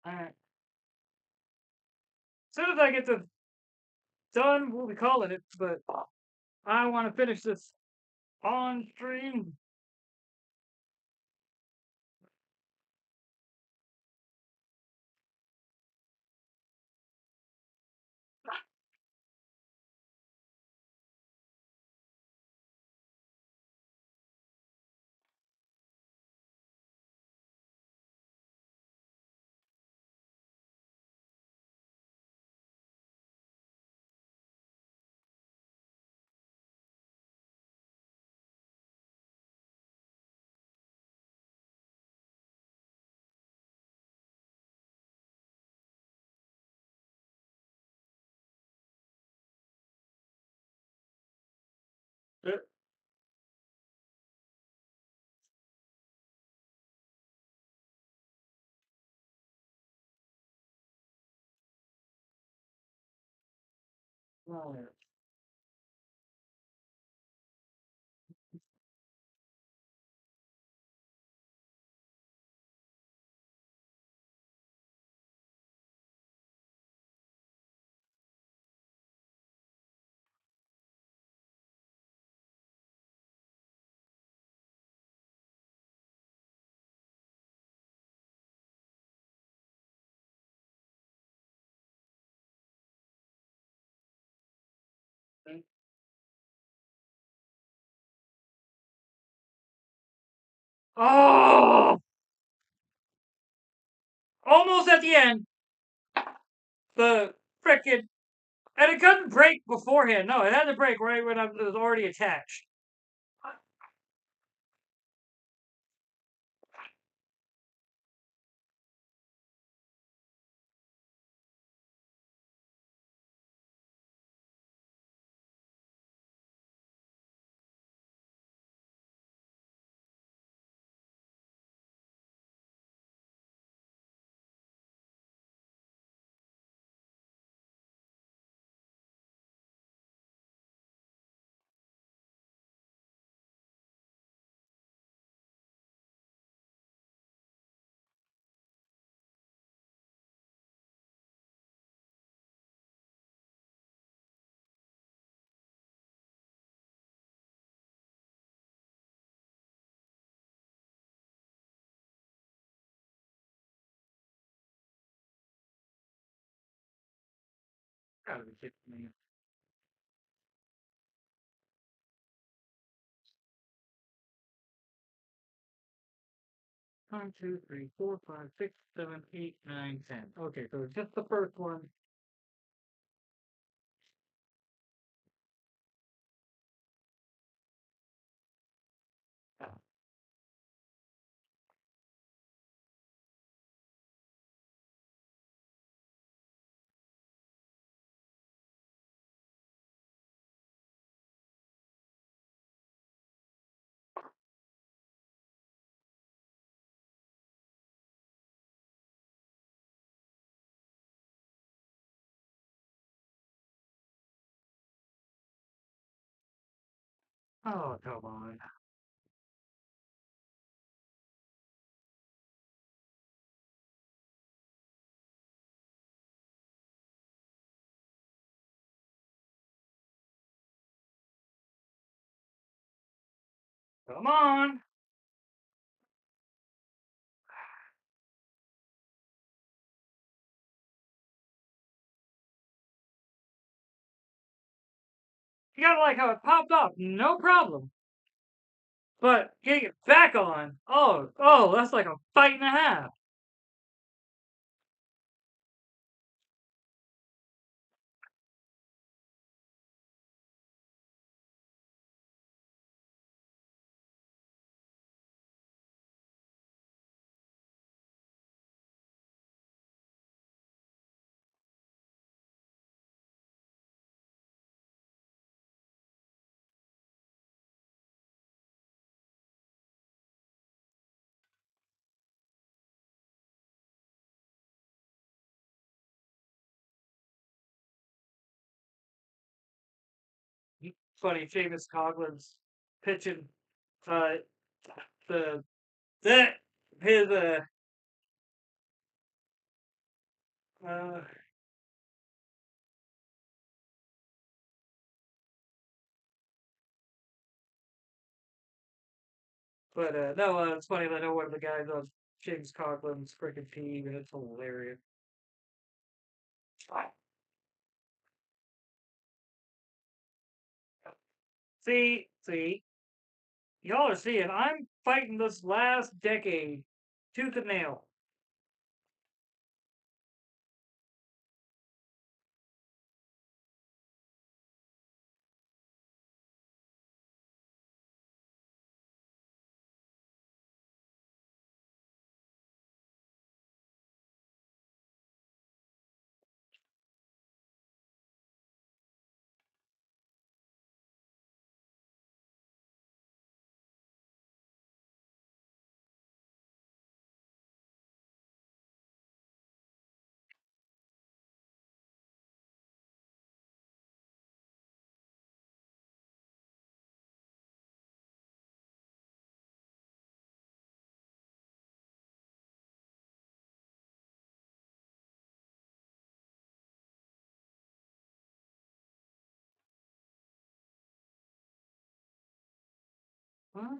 Alright. As soon as I get this done, we'll be calling it, but I want to finish this on stream. Oh, almost at the end. The frickin' and it couldn't break beforehand. No, it had to break right when it was already attached. Gotta be kidding me. 1, 2, 3, 4, 5, 6, 7, 8, 9, 10. Okay, so just the first one. Oh, come on. Come on. You gotta like how it popped off, no problem. But getting it back on, oh, that's like a fight and a half. Funny, Jameis Coughlin's pitching uh the that his uh but no, it's funny that I know one of the guys on James Coughlin's freaking team, and it's hilarious. See, y'all are seeing I'm fighting this last decade tooth and nail. Huh?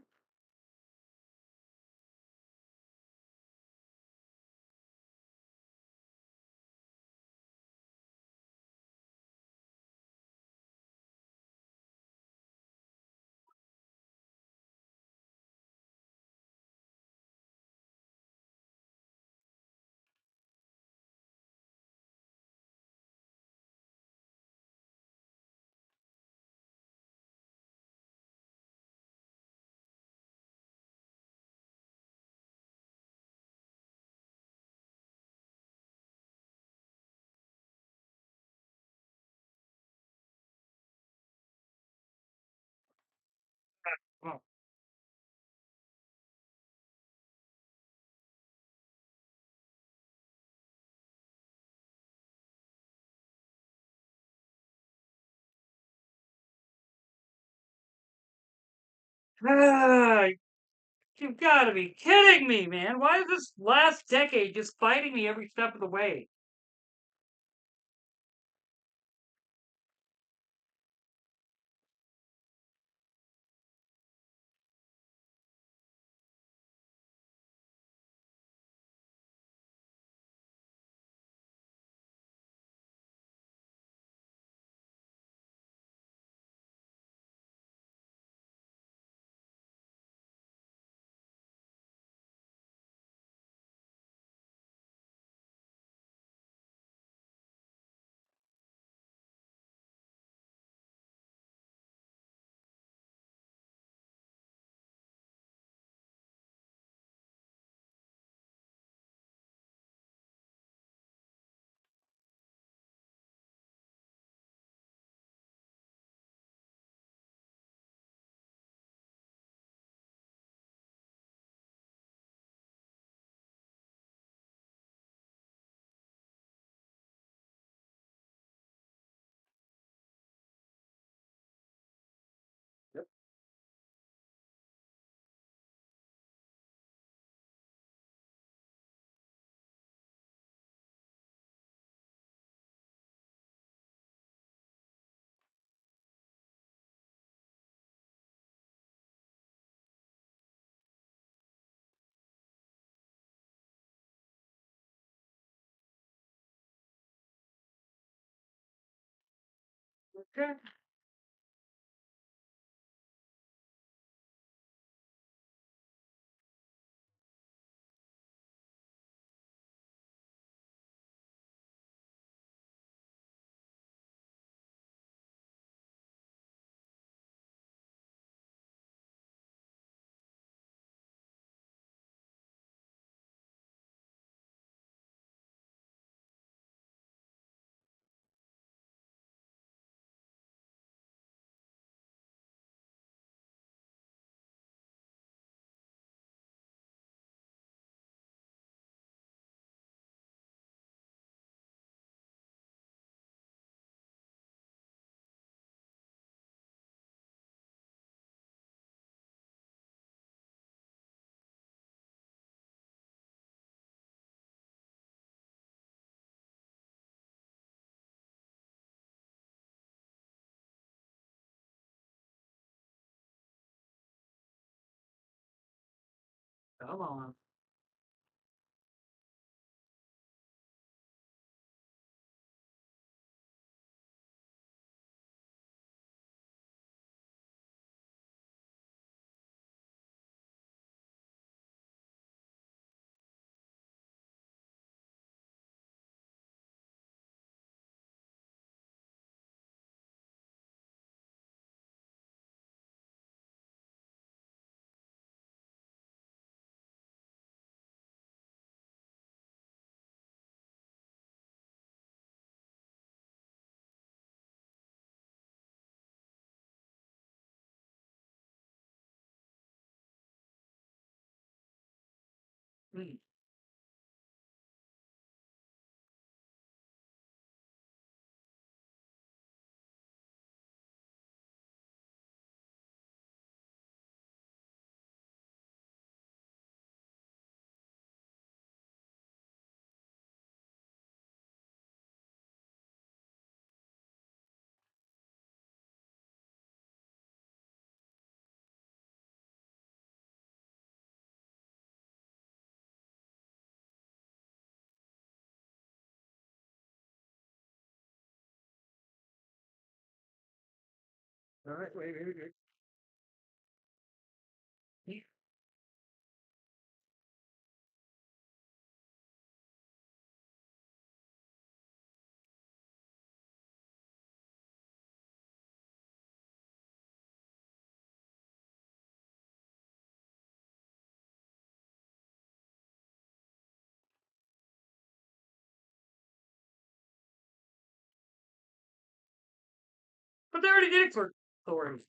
Oh. Ah, you've got to be kidding me, man! Why is this last decade just fighting me every step of the way? Okay. Come on. Mm. All right, wait. Yeah. But they already did it for Thor.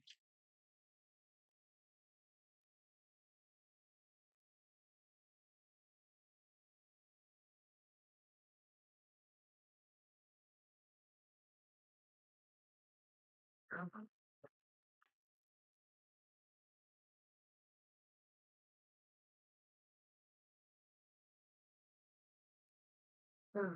Hmm.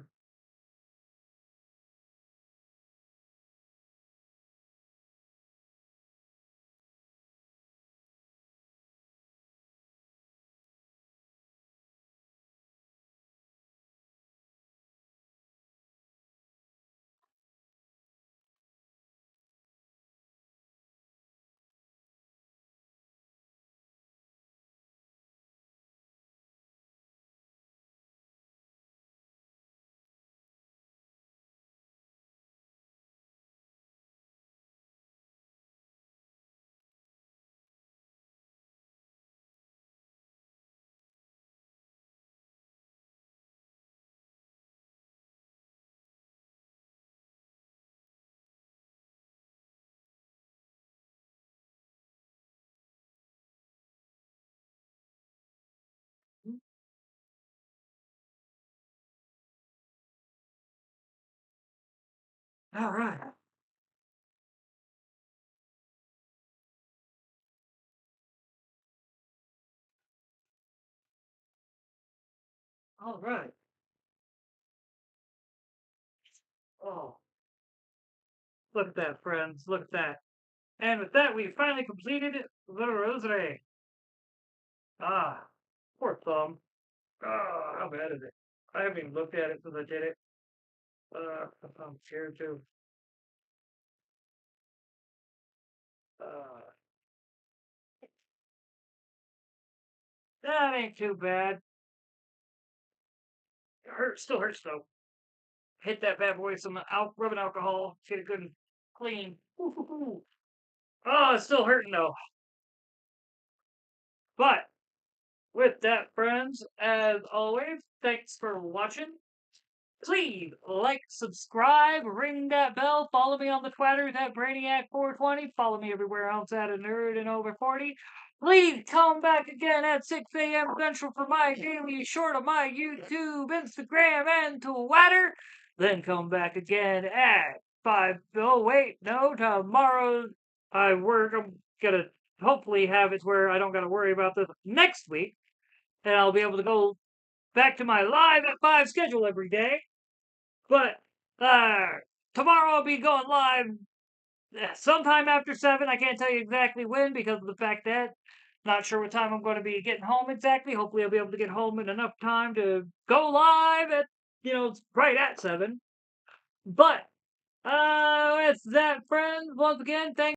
All right. All right. Oh, look at that, friends. Look at that. And with that, we finally completed the rosary. Ah, poor thumb. Ah, how bad is it? I haven't even looked at it since I did it. I'm scared too. Uh, that ain't too bad. It hurts, still hurts though. Hit that bad boy with some rubbing alcohol, get it good and clean. Ooh. Oh, it's still hurting though. But with that, friends, as always, thanks for watching. Please like, subscribe, ring that bell, follow me on the Twitter at Brainiac420, follow me everywhere else at a nerd and over 40. Please come back again at 6 a.m. Central for my daily short on my YouTube, Instagram, and Twitter. Then come back again at 5. Oh, wait, no, tomorrow I work. I'm gonna hopefully have it where I don't gotta worry about this next week, and I'll be able to go back to my live at 5 schedule every day. But tomorrow I'll be going live sometime after 7. I can't tell you exactly when because of the fact that not sure what time I'm going to be getting home exactly. Hopefully I'll be able to get home in enough time to go live at, right at 7. But, it's that, friends. Once again, thanks.